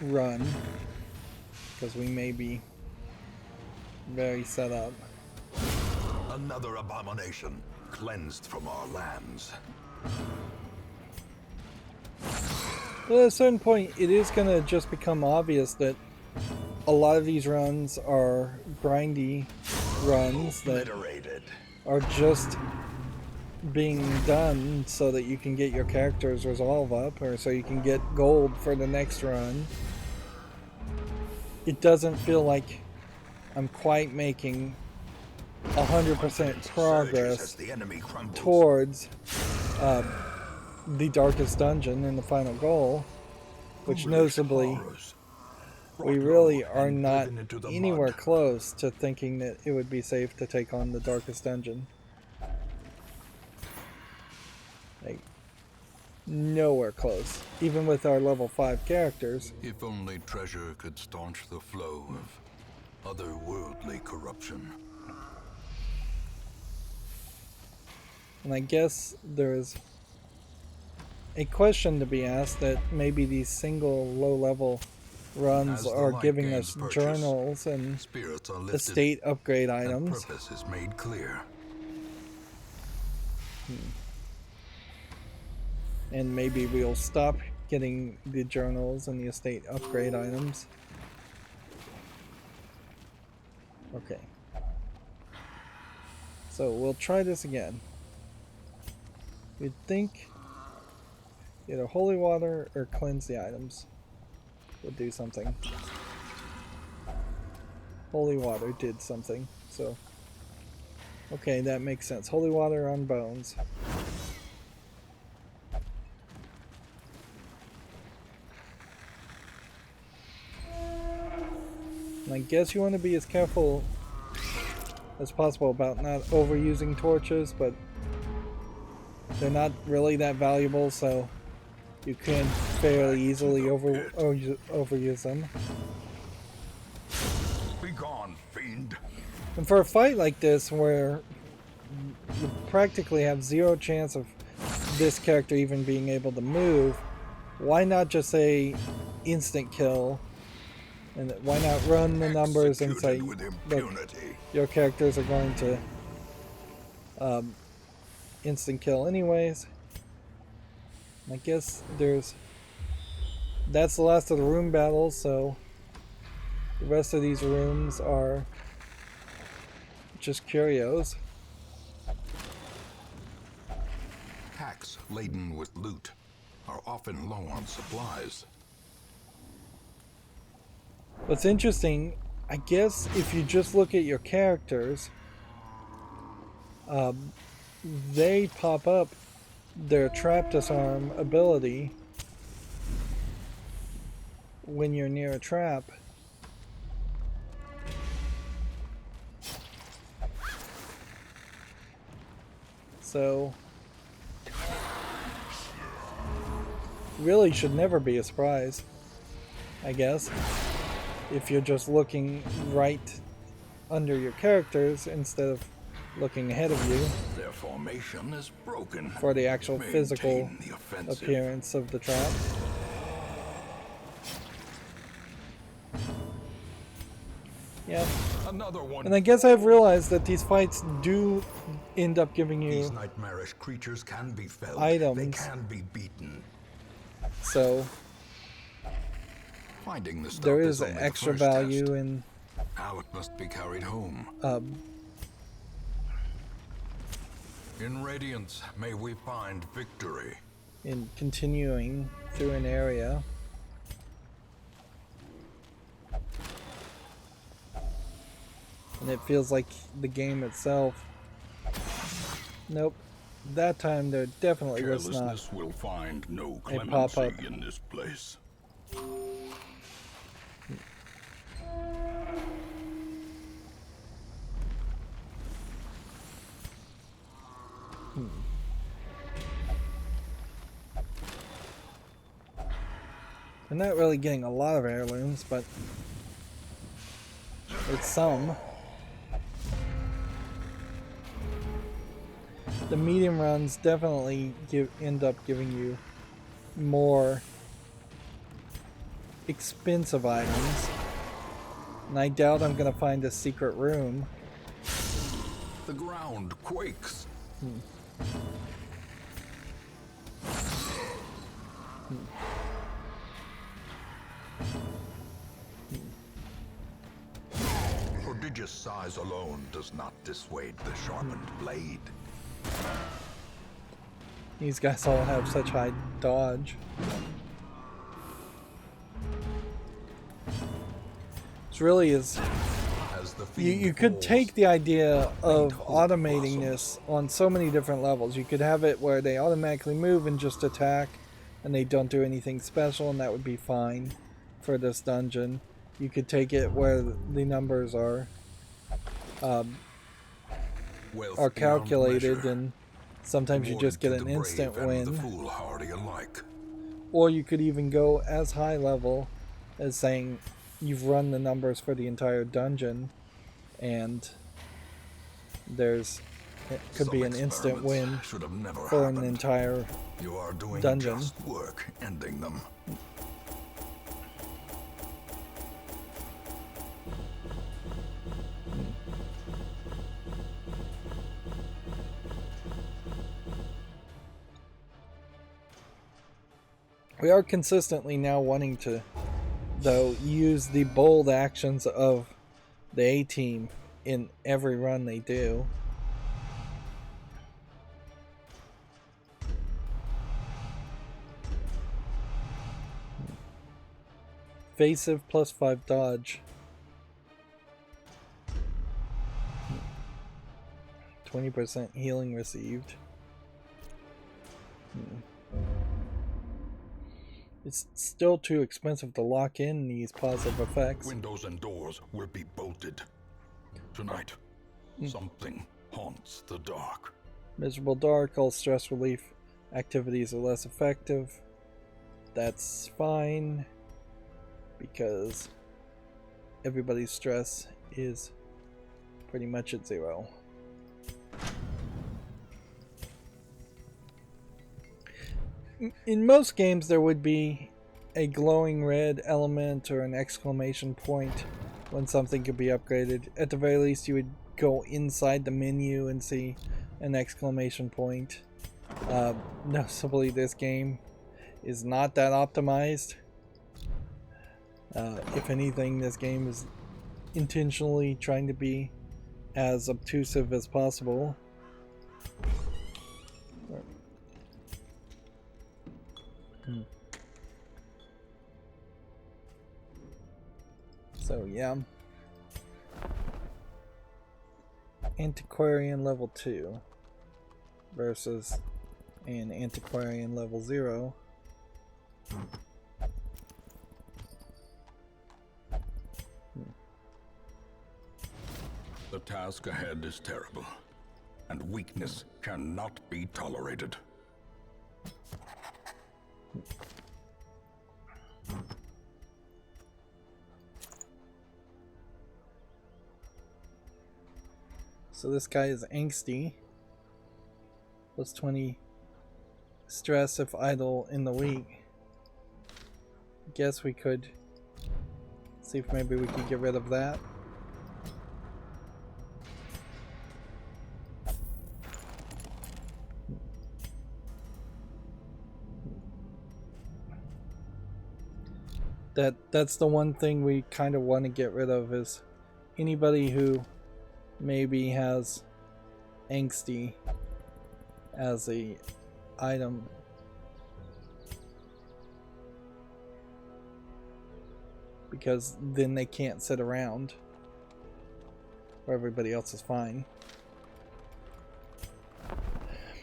run, because we may be very set up. Another abomination cleansed from our lands. Well, at a certain point, it is going to just become obvious that a lot of these runs are grindy runs that are just being done so that you can get your character's resolve up, or so you can get gold for the next run. It doesn't feel like I'm quite making 100% progress towards the darkest dungeon and the final goal, which notably we really are not anywhere close to thinking that it would be safe to take on the darkest dungeon. Like, nowhere close, even with our level 5 characters. If only treasure could staunch the flow of otherworldly corruption. And I guess there's a question to be asked that maybe these single low-level runs are giving us journals and estate upgrade items. Purpose is made clear. And maybe we'll stop getting the journals and the estate upgrade items. Okay. So we'll try this again. You'd think either holy water or cleanse the items would do something. Holy water did something, so okay, that makes sense. Holy water on bones. And I guess you want to be as careful as possible about not overusing torches, but they're not really that valuable, so you can fairly easily overuse them. Be gone, fiend. And for a fight like this, where you practically have zero chance of this character even being able to move, why not just say instant kill? And why not run the numbers and say, look, your characters are going to instant kill anyways. I guess that's the last of the room battles, so the rest of these rooms are just curios. Packs laden with loot are often low on supplies. What's interesting, I guess if you just look at your characters, they pop up their trap disarm ability when you're near a trap. So really should never be a surprise, I guess, if you're just looking right under your characters instead of looking ahead of you. Their formation is broken. For the actual physical Maintain the offensive. appearance of the trap. Yeah. Another one. And I guess I've realized that these fights do end up giving you These nightmarish creatures can be felled. items. They can be beaten. So Finding the stuff there is only the extra first value test. in Now it must be carried home. In Radiance, may we find victory. in continuing through an area. And it feels like the game itself. Nope. That time there definitely was not Carelessness will find no a pop-up. clemency in this place. I'm not really getting a lot of heirlooms, but it's some. The medium runs definitely end up giving you more expensive items. And I doubt I'm going to find a secret room. The ground quakes. Prodigious size alone does not dissuade the sharpened blade. These guys all have such high dodge. This really is... As the You fiend could falls, take the idea of hope automating blossoms. this on so many different levels. You could have it where they automatically move and just attack, and they don't do anything special, and that would be fine for this dungeon. You could take it where the numbers are wealth beyond calculated, measure, and sometimes you just get awarded an to the instant brave and the win. foolhardy alike. Or you could even go as high level as saying you've run the numbers for the entire dungeon, and it could be Some an instant win experiments should have never for an happened. entire You are doing dungeon. just work ending them. We are consistently now wanting to, though, use the bold actions of the A-team in every run they do. Evasive plus 5 dodge. 20% healing received. It's still too expensive to lock in these positive effects. Windows and doors will be bolted. Tonight, something haunts the dark. Miserable dark, all stress relief activities are less effective. That's fine, because everybody's stress is pretty much at 0. In most games there would be a glowing red element or an exclamation point when something could be upgraded. At the very least you would go inside the menu and see an exclamation point. Noticeably this game is not that optimized. If anything, this game is intentionally trying to be as obtrusive as possible. So yeah. Antiquarian level 2 versus an Antiquarian level 0. The task ahead is terrible, and weakness cannot be tolerated. So this guy is angsty. Plus 20 stress if idle in the week. Guess we could see if maybe we could get rid of that. That's the one thing we kind of want to get rid of, is anybody who maybe has angsty as a item. Because then they can't sit around where everybody else is fine.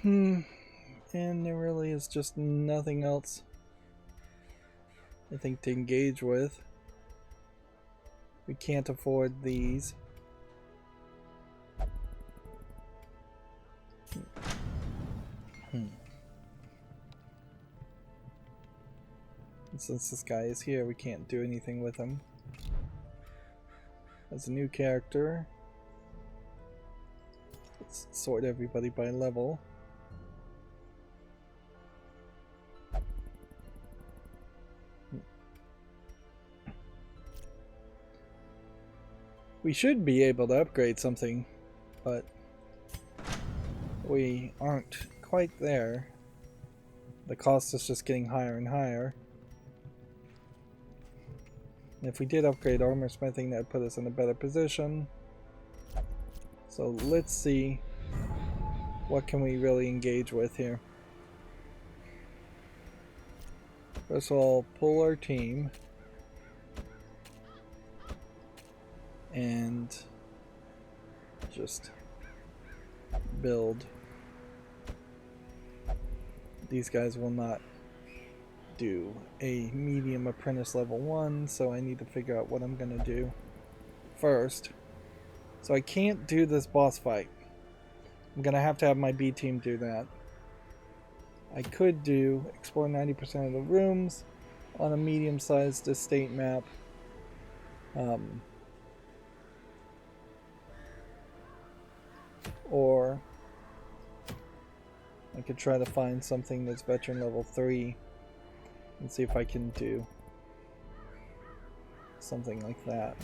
And there really is just nothing else I think to engage with. We can't afford these. And since this guy is here, we can't do anything with him. As a new character, let's sort everybody by level. We should be able to upgrade something, but we aren't quite there. The cost is just getting higher and higher. And if we did upgrade armor smithing, that would put us in a better position. So let's see what can we really engage with here. First of all, pull our team and just build. These guys will not do a medium apprentice level 1, so I need to figure out what I'm gonna do first. So I can't do this boss fight. I'm gonna have to have my B team do that. I could do explore 90% of the rooms on a medium-sized estate map. Or I could try to find something that's veteran level 3 and see if I can do something like that.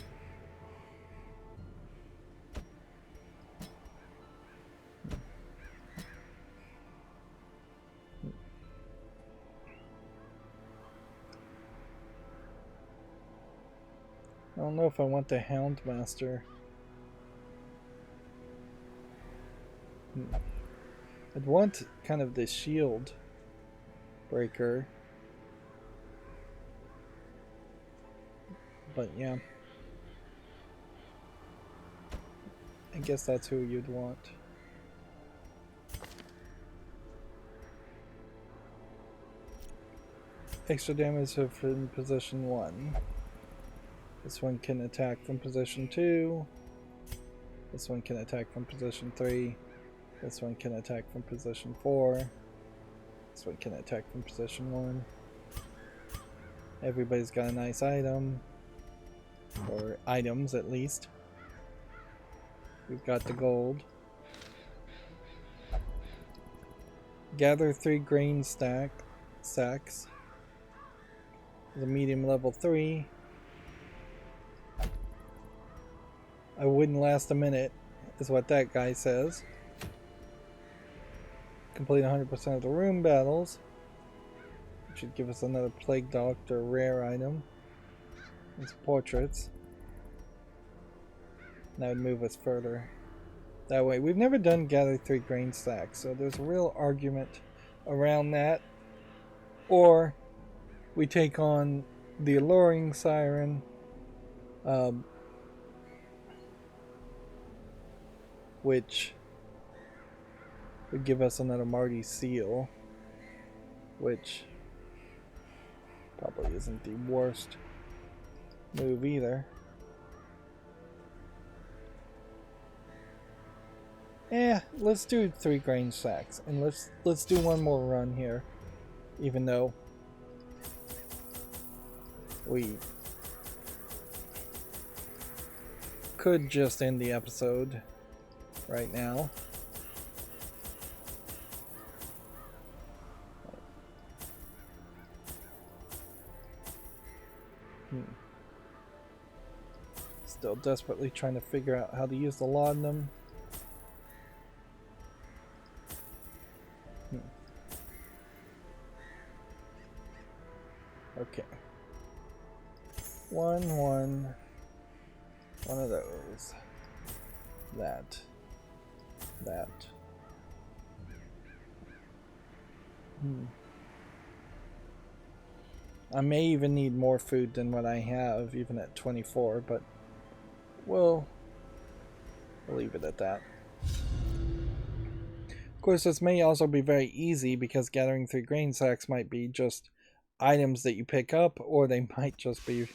I don't know if I want the Houndmaster. I'd want kind of the shield breaker. But yeah. I guess that's who you'd want. Extra damage from position 1. This one can attack from position 2. This one can attack from position 3. This one can attack from position 4. This one can attack from position 1. Everybody's got a nice item. Or items at least. We've got the gold. Gather 3 grain sacks. The medium level 3. I wouldn't last a minute, is what that guy says. Complete 100% of the room battles. Which should give us another Plague Doctor rare item. It's portraits. That would move us further that way. We've never done gather 3 grain stacks, so there's a real argument around that. Or we take on the Alluring Siren, which would give us another Marty seal, which probably isn't the worst move either. Let's do 3 grain sacks, and let's do one more run here, even though we could just end the episode right now. Still desperately trying to figure out how to use the laudanum. Okay. One of those. That. I may even need more food than what I have, even at 24, but we'll leave it at that. Of course, this may also be very easy because gathering 3 grain sacks might be just items that you pick up, or they might just be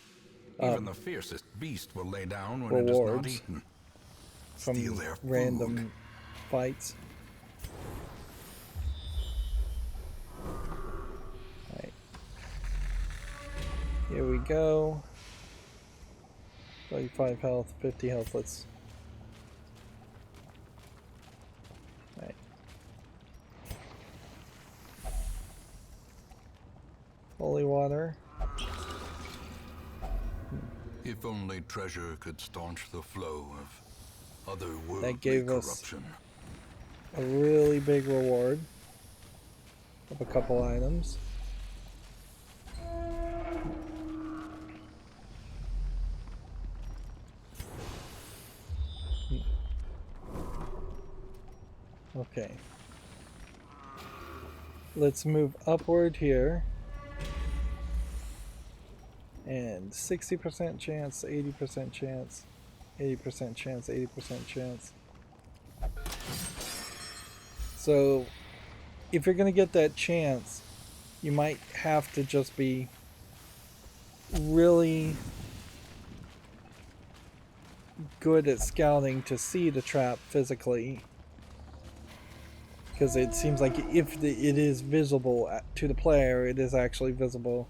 even the fiercest beast will lay down when rewards it is not eaten. Steal from their random food. fights. Right. Here we go. 35 health, 50 health. Let's. Right. Holy water. If only treasure could staunch the flow of otherworldly That gave corruption. us a really big reward of a couple items. Okay. Let's move upward here. And 60% chance, 80% chance, 80% chance, 80% chance. So, if you're going to get that chance, you might have to just be really good at scouting to see the trap physically. Because it seems like if it is visible to the player, it is actually visible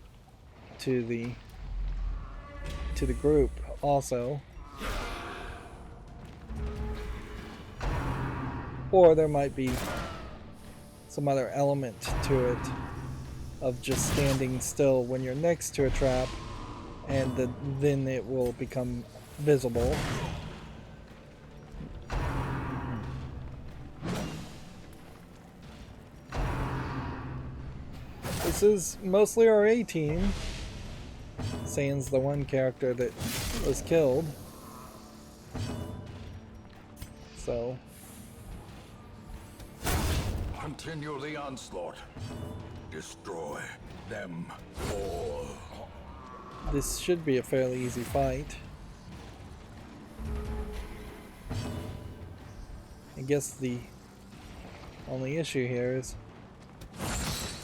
to the group also. Or there might be some other element to it of just standing still when you're next to a trap, and then it will become visible. This is mostly our A team. Sans the one character that was killed. So. Continue the onslaught. Destroy them all. This should be a fairly easy fight. I guess the only issue here is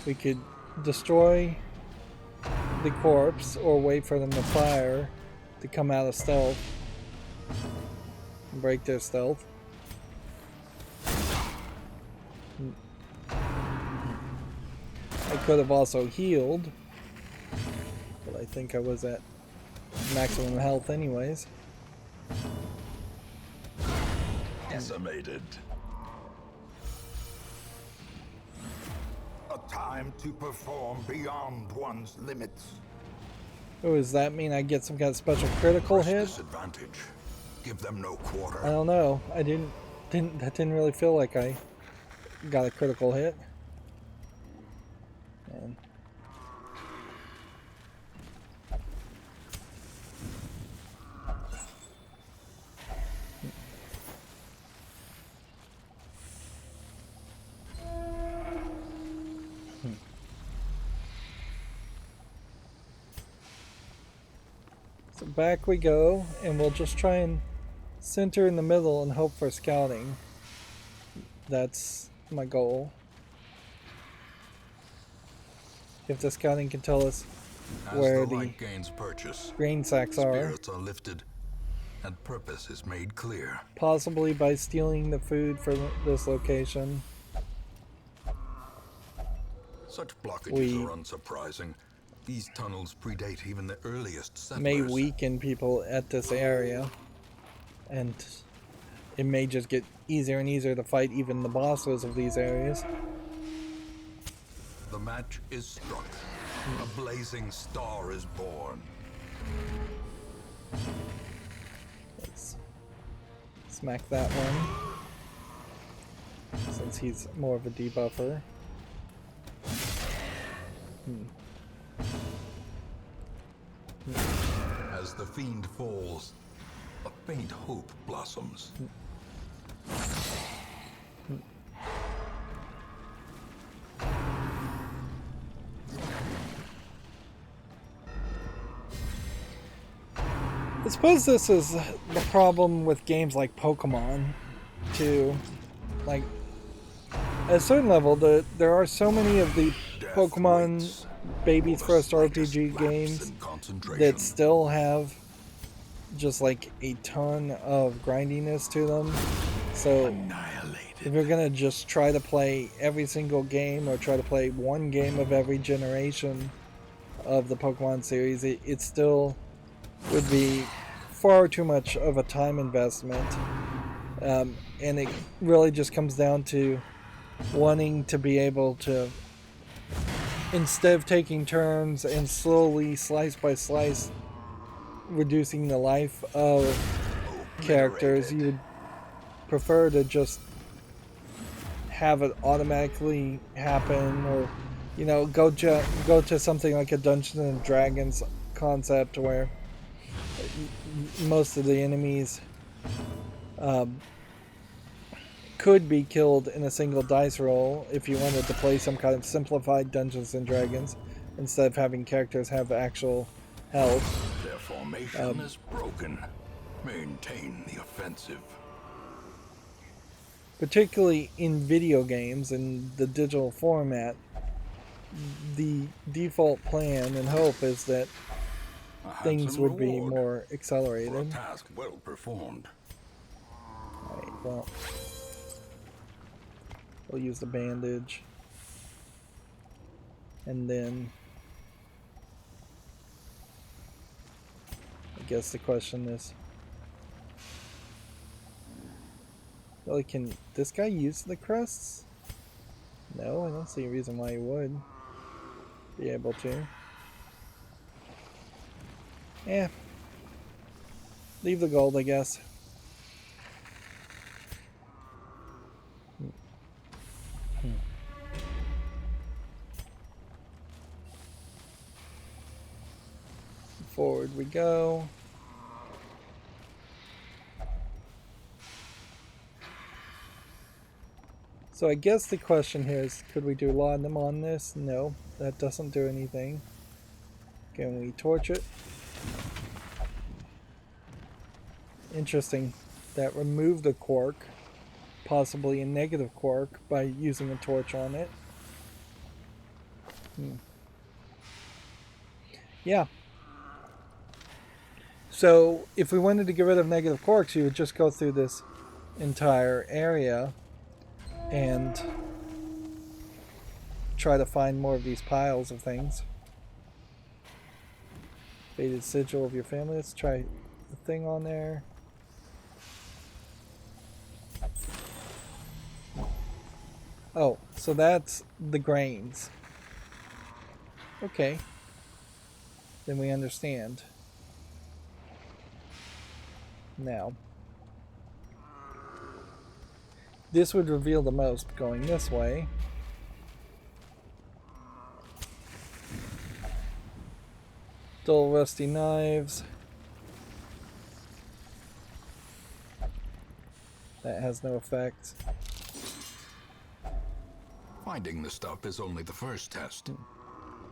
we could destroy the corpse or wait for them to fire to come out of stealth and break their stealth. I could have also healed, but I think I was at maximum health anyways. Decimated. A time to perform beyond one's limits. Oh, does that mean I get some kind of special critical hit? Disadvantage. Give them no quarter. I don't know. That didn't really feel like I got a critical hit. And so back we go, and we'll just try and center in the middle and hope for scouting. That's my goal. If the scouting can tell us where the light gains purchase, grain sacks are, spirits are lifted, and purpose is made clear. possibly by stealing the food from this location. Such blockages are unsurprising. These tunnels predate even the earliest settlers. May weaken people at this area, and it may just get easier and easier to fight even the bosses of these areas. The match is struck. A blazing star is born. Let's smack that one, since he's more of a debuffer. As the fiend falls, a faint hope blossoms. I suppose this is the problem with games like Pokemon, too. Like, at a certain level, there are so many of the Pokemon babies first RPG games that still have just like a ton of grindiness to them. So if you're gonna just try to play every single game or try to play one game of every generation of the Pokemon series, it still would be far too much of a time investment. And it really just comes down to wanting to be able to, instead of taking turns and slowly, slice by slice, reducing the life of characters, you would prefer to just have it automatically happen, or, you know, go to something like a Dungeons and Dragons concept where most of the enemies could be killed in a single dice roll if you wanted to play some kind of simplified Dungeons and Dragons instead of having characters have actual health. Their formation is broken. Maintain the offensive. Particularly in video games in the digital format, the default plan and hope is that things would be more accelerated. For a task well performed. Alright, well, we'll use the bandage. And then I guess the question is, really, can this guy use the crests? No, I don't see a reason why he would be able to. Yeah. Leave the gold, I guess. Forward we go. So I guess the question here is, could we do laudanum on this? No, that doesn't do anything. Can we torch it? Interesting. That removed a quirk, possibly a negative quirk, by using a torch on it. Yeah. So if we wanted to get rid of negative quirks, you would just go through this entire area and try to find more of these piles of things. Faded sigil of your family. Let's try the thing on there. Oh, so that's the grains. Okay. Then we understand. Now, this would reveal the most going this way. Dull rusty knives. That has no effect. Finding the stuff is only the first test.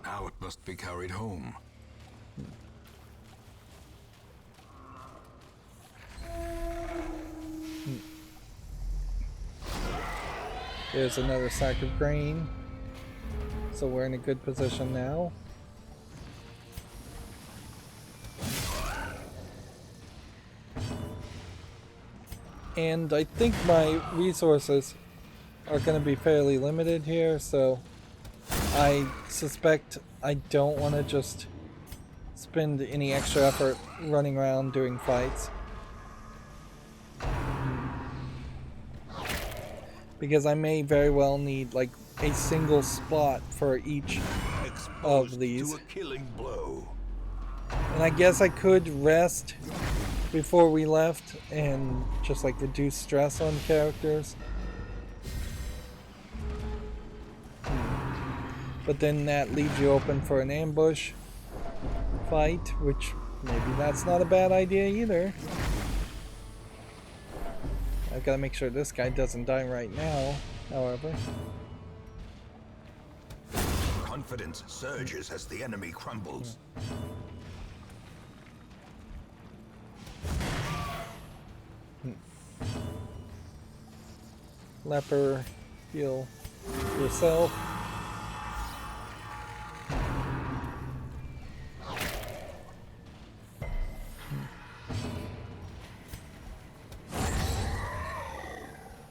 Now it must be carried home. There's another sack of grain. So we're in a good position now. And I think my resources are going to be fairly limited here, so I suspect I don't want to just spend any extra effort running around doing fights. because I may very well need like a single spot for each of these. To a killing blow. And I guess I could rest before we left and just like reduce stress on characters. But then that leaves you open for an ambush fight, which maybe that's not a bad idea either. I've got to make sure this guy doesn't die right now, however. Confidence surges as the enemy crumbles. Leper, heal yourself.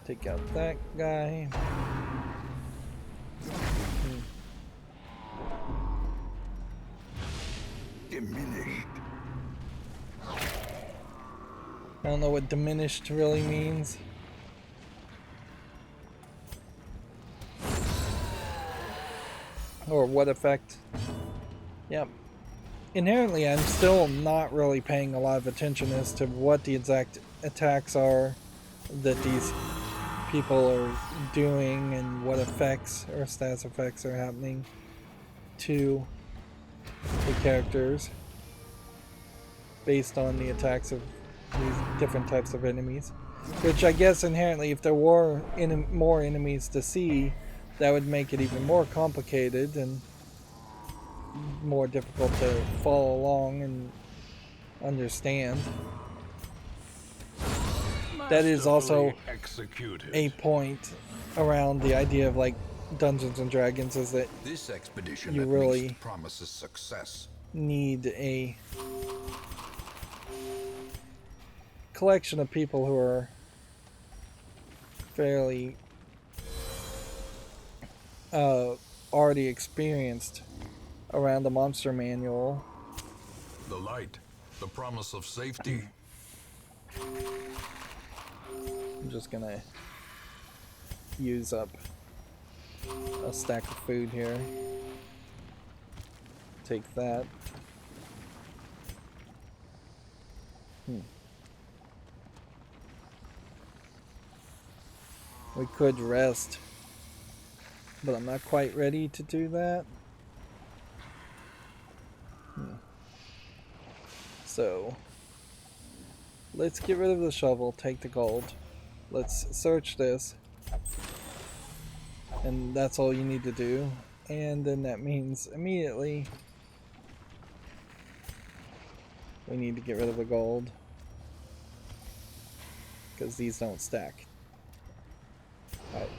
Take out that guy. Diminished. I don't know what diminished really means. Or what effect. Yep. Inherently, I'm still not really paying a lot of attention as to what the exact attacks are that these people are doing and what effects or stats effects are happening to the characters based on the attacks of these different types of enemies. Which I guess inherently, if there were more enemies to see, that would make it even more complicated and more difficult to follow along and understand. That is also a point around the idea of like Dungeons and Dragons, is that This expedition you at really least promises success. need a collection of people who are fairly already experienced around the monster manual. The light, the promise of safety. I'm just gonna use up a stack of food here. Take that. We could rest, but I'm not quite ready to do that. So, let's get rid of the shovel, take the gold. Let's search this. And that's all you need to do. And then that means immediately we need to get rid of the gold, because these don't stack. Alright.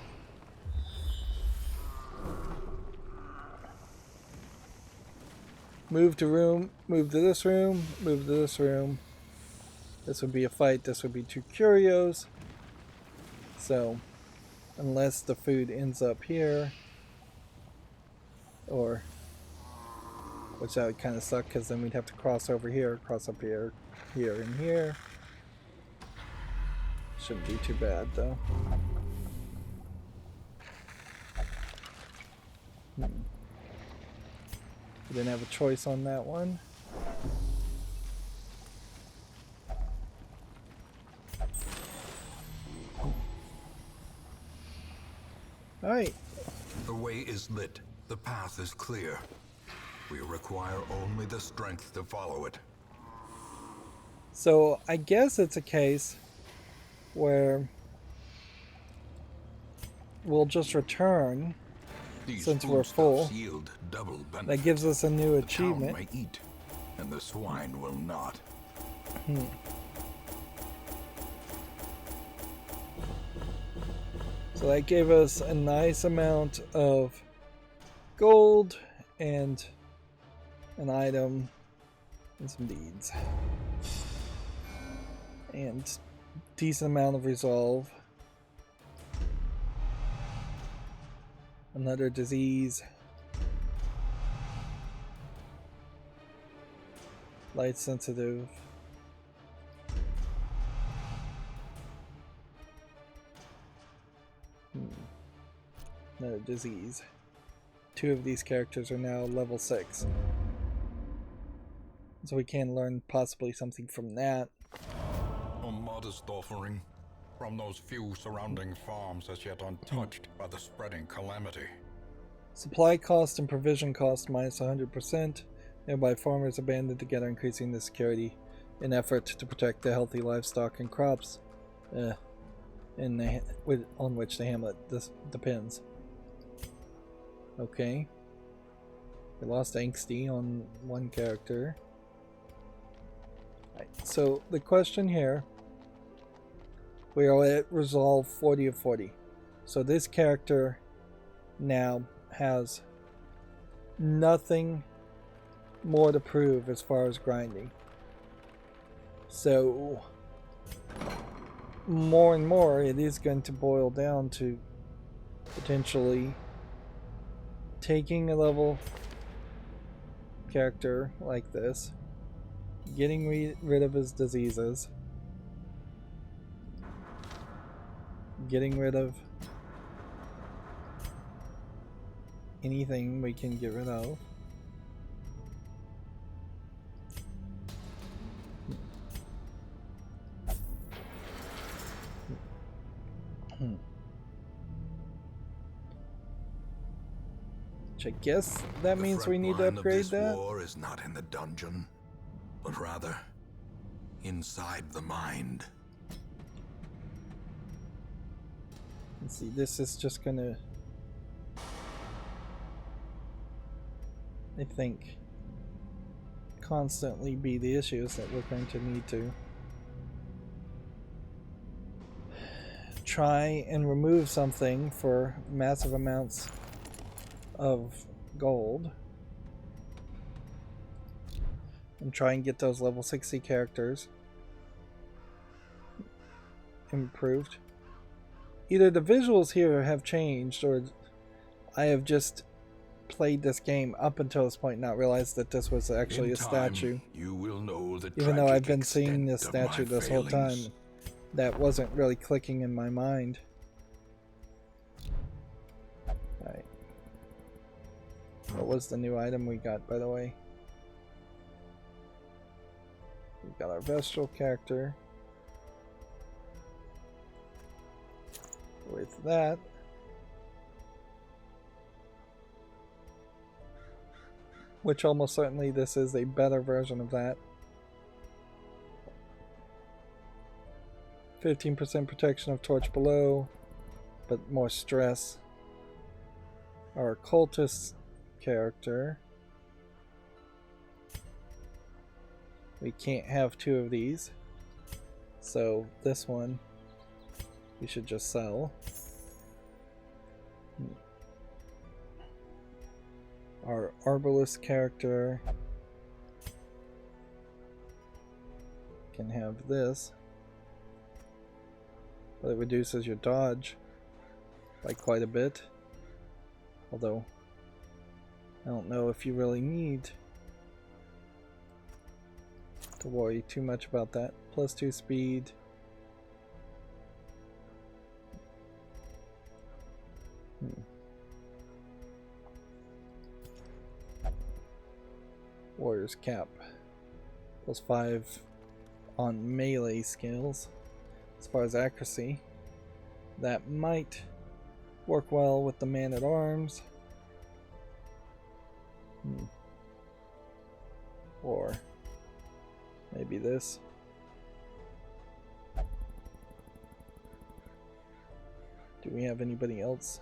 Move to room, move to this room, move to this room. This would be a fight, this would be two curios. So, unless the food ends up here, or, which that would kind of suck, because then we'd have to cross over here, cross up here, here, and here. Shouldn't be too bad, though. We didn't have a choice on that one. Alright. The way is lit. The path is clear. We require only the strength to follow it. So I guess it's a case where we'll just return. These Since we're foodstuffs full, yield double benefit. that gives us a new The town achievement. may eat, and the swine will not. So that gave us a nice amount of gold and an item and some deeds. And decent amount of resolve. Another disease. Light sensitive. No disease. 2 of these characters are now level 6. So we can learn possibly something from that. A modest offering from those few surrounding farms as yet untouched by the spreading calamity. Supply cost and provision cost minus 100%. Nearby farmers are banded together, increasing the security in effort to protect the healthy livestock and crops on which the hamlet depends. Okay. We lost Angsty on one character. Right. So the question here, we are at resolve 40 of 40. So this character now has nothing more to prove as far as grinding. So more and more it is going to boil down to potentially taking a level character like this, getting rid of his diseases, getting rid of anything we can get rid of. Which I guess that means we need to upgrade that. The war is not in the dungeon, but rather inside the mind. Let's see, this is just gonna, I think, constantly be the issues that we're going to need to try and remove something for massive amounts of gold and try and get those level 60 characters improved. Either the visuals here have changed, or I have just played this game up until this point, not realized that this was actually a statue. You will know the even though I've been tragic seeing this extent of statue my this whole time, failings. that wasn't really clicking in my mind. Right. What was the new item we got, by the way? We got our Vestal character. With that, which almost certainly this is a better version of that. 15% protection of torch below, but more stress. Our occultist character, we can't have 2 of these, so this one we should just sell. Our Arbalist character can have this, but it reduces your dodge by quite a bit. Although, I don't know if you really need to worry too much about that. Plus 2 speed. Warrior's Cap. Plus 5 on melee skills. As far as accuracy, that might work well with the Man-at-Arms. Or maybe this. Do we have anybody else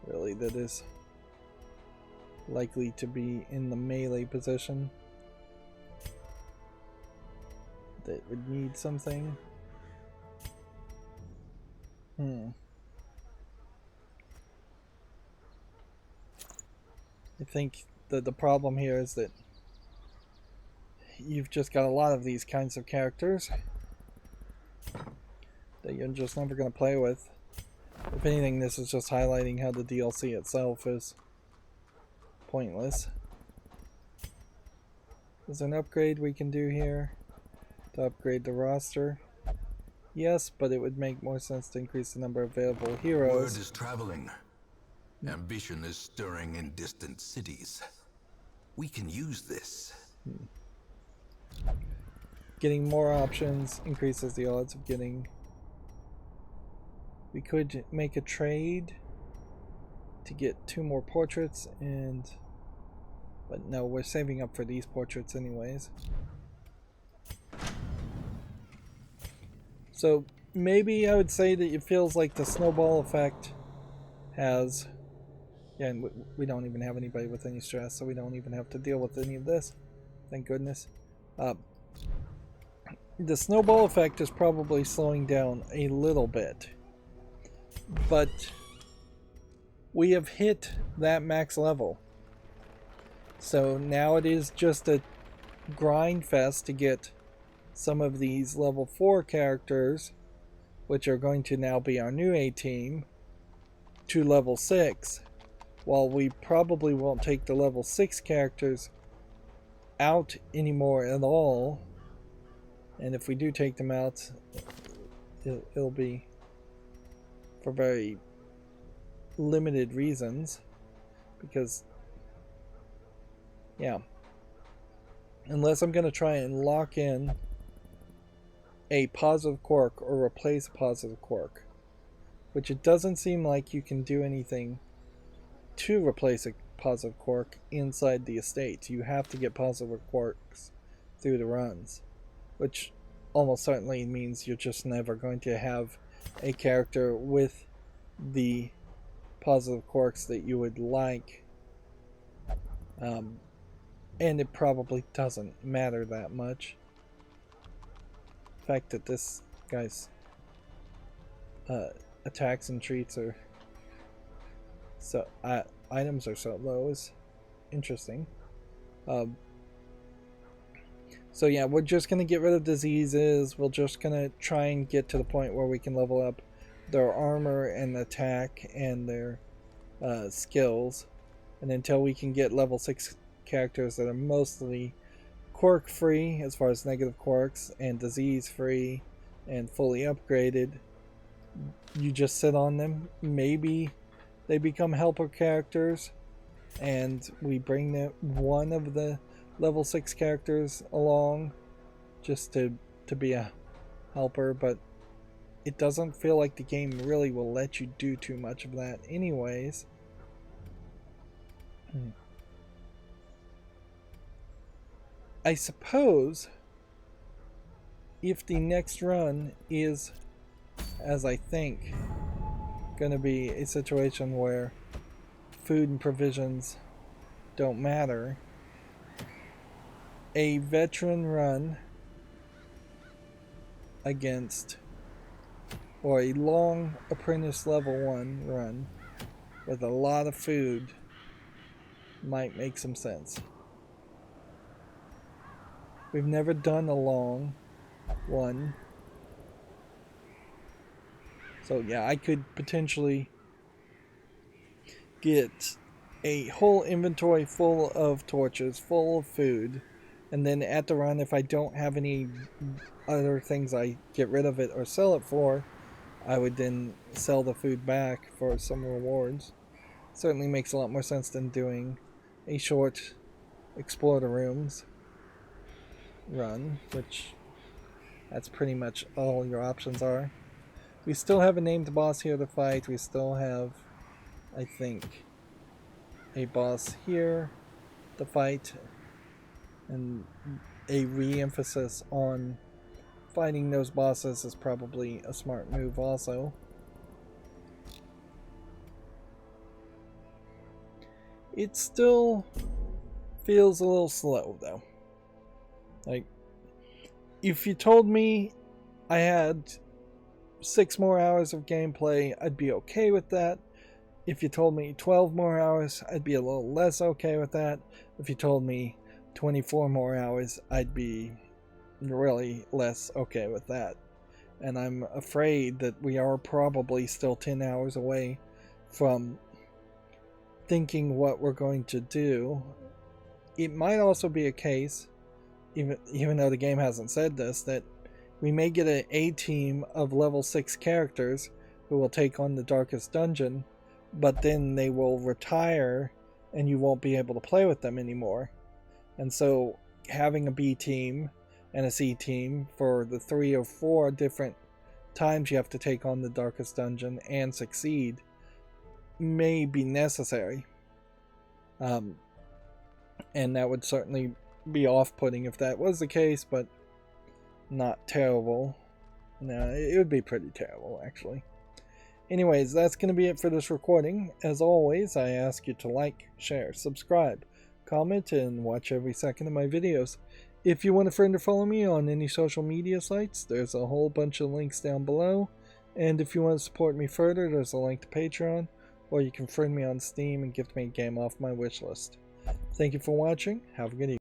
really that is likely to be in the melee position that would need something? I think that the problem here is that you've just got a lot of these kinds of characters that you're just never going to play with. If anything, this is just highlighting how the DLC itself is pointless. Is there an upgrade we can do here to upgrade the roster? Yes, but it would make more sense to increase the number of available Word heroes. is traveling. Ambition is stirring in distant cities. We can use this. Getting more options increases the odds of getting... We could make a trade to get 2 more portraits and... But no, we're saving up for these portraits anyways. So maybe I would say that it feels like the snowball effect has... Yeah, and we don't even have anybody with any stress, so we don't even have to deal with any of this. Thank goodness. The snowball effect is probably slowing down a little bit. But we have hit that max level. So now it is just a grind fest to get some of these level 4 characters, which are going to now be our new A team, to level 6. While we probably won't take the level 6 characters out anymore at all. And if we do take them out, it'll be for very limited reasons. Because, yeah. Unless I'm going to try and lock in a positive quirk or replace a positive quirk. Which it doesn't seem like you can do anything to replace a positive quirk inside the estate. You have to get positive quirks through the runs, which almost certainly means you're just never going to have a character with the positive quirks that you would like, and it probably doesn't matter that much. The fact that this guy's attacks and treats are so items are so low is interesting. So yeah, we're just gonna get rid of diseases. We're just gonna try and get to the point where we can level up their armor and attack and their skills, and until we can get level 6 characters that are mostly quirk free as far as negative quirks and disease free and fully upgraded, you just sit on them. Maybe they become helper characters, and we bring one of the level 6 characters along just to be a helper, but it doesn't feel like the game really will let you do too much of that anyways. I suppose if the next run is, as I think, going to be a situation where food and provisions don't matter, a veteran run against, or a long apprentice level 1 run with a lot of food might make some sense. We've never done a long one. So yeah, I could potentially get a whole inventory full of torches, full of food, and then at the run, if I don't have any other things I get rid of it or sell it for, I would then sell the food back for some rewards. Certainly makes a lot more sense than doing a short explore the rooms run, which that's pretty much all your options are. We still have a named boss here to fight. We still have, I think, a boss here to fight, and a re-emphasis on fighting those bosses is probably a smart move also. It still feels a little slow though. Like, if you told me I had 6 more hours of gameplay, I'd be okay with that. If you told me 12 more hours, I'd be a little less okay with that. If you told me 24 more hours, I'd be really less okay with that. And I'm afraid that we are probably still 10 hours away from thinking what we're going to do. It might also be a case, even though the game hasn't said this, that We may get an A team of level 6 characters who will take on the Darkest Dungeon, but then they will retire and you won't be able to play with them anymore. And so having a B team and a C team for the 3 or 4 different times you have to take on the Darkest Dungeon and succeed may be necessary. And that would certainly be off-putting if that was the case, but not terrible. No, it would be pretty terrible, actually. Anyways, that's going to be it for this recording. As always, I ask you to like, share, subscribe, comment, and watch every second of my videos. If you want a friend or follow me on any social media sites, there's a whole bunch of links down below. And if you want to support me further, there's a link to Patreon, or you can friend me on Steam and gift me a game off my wishlist. Thank you for watching. Have a good evening.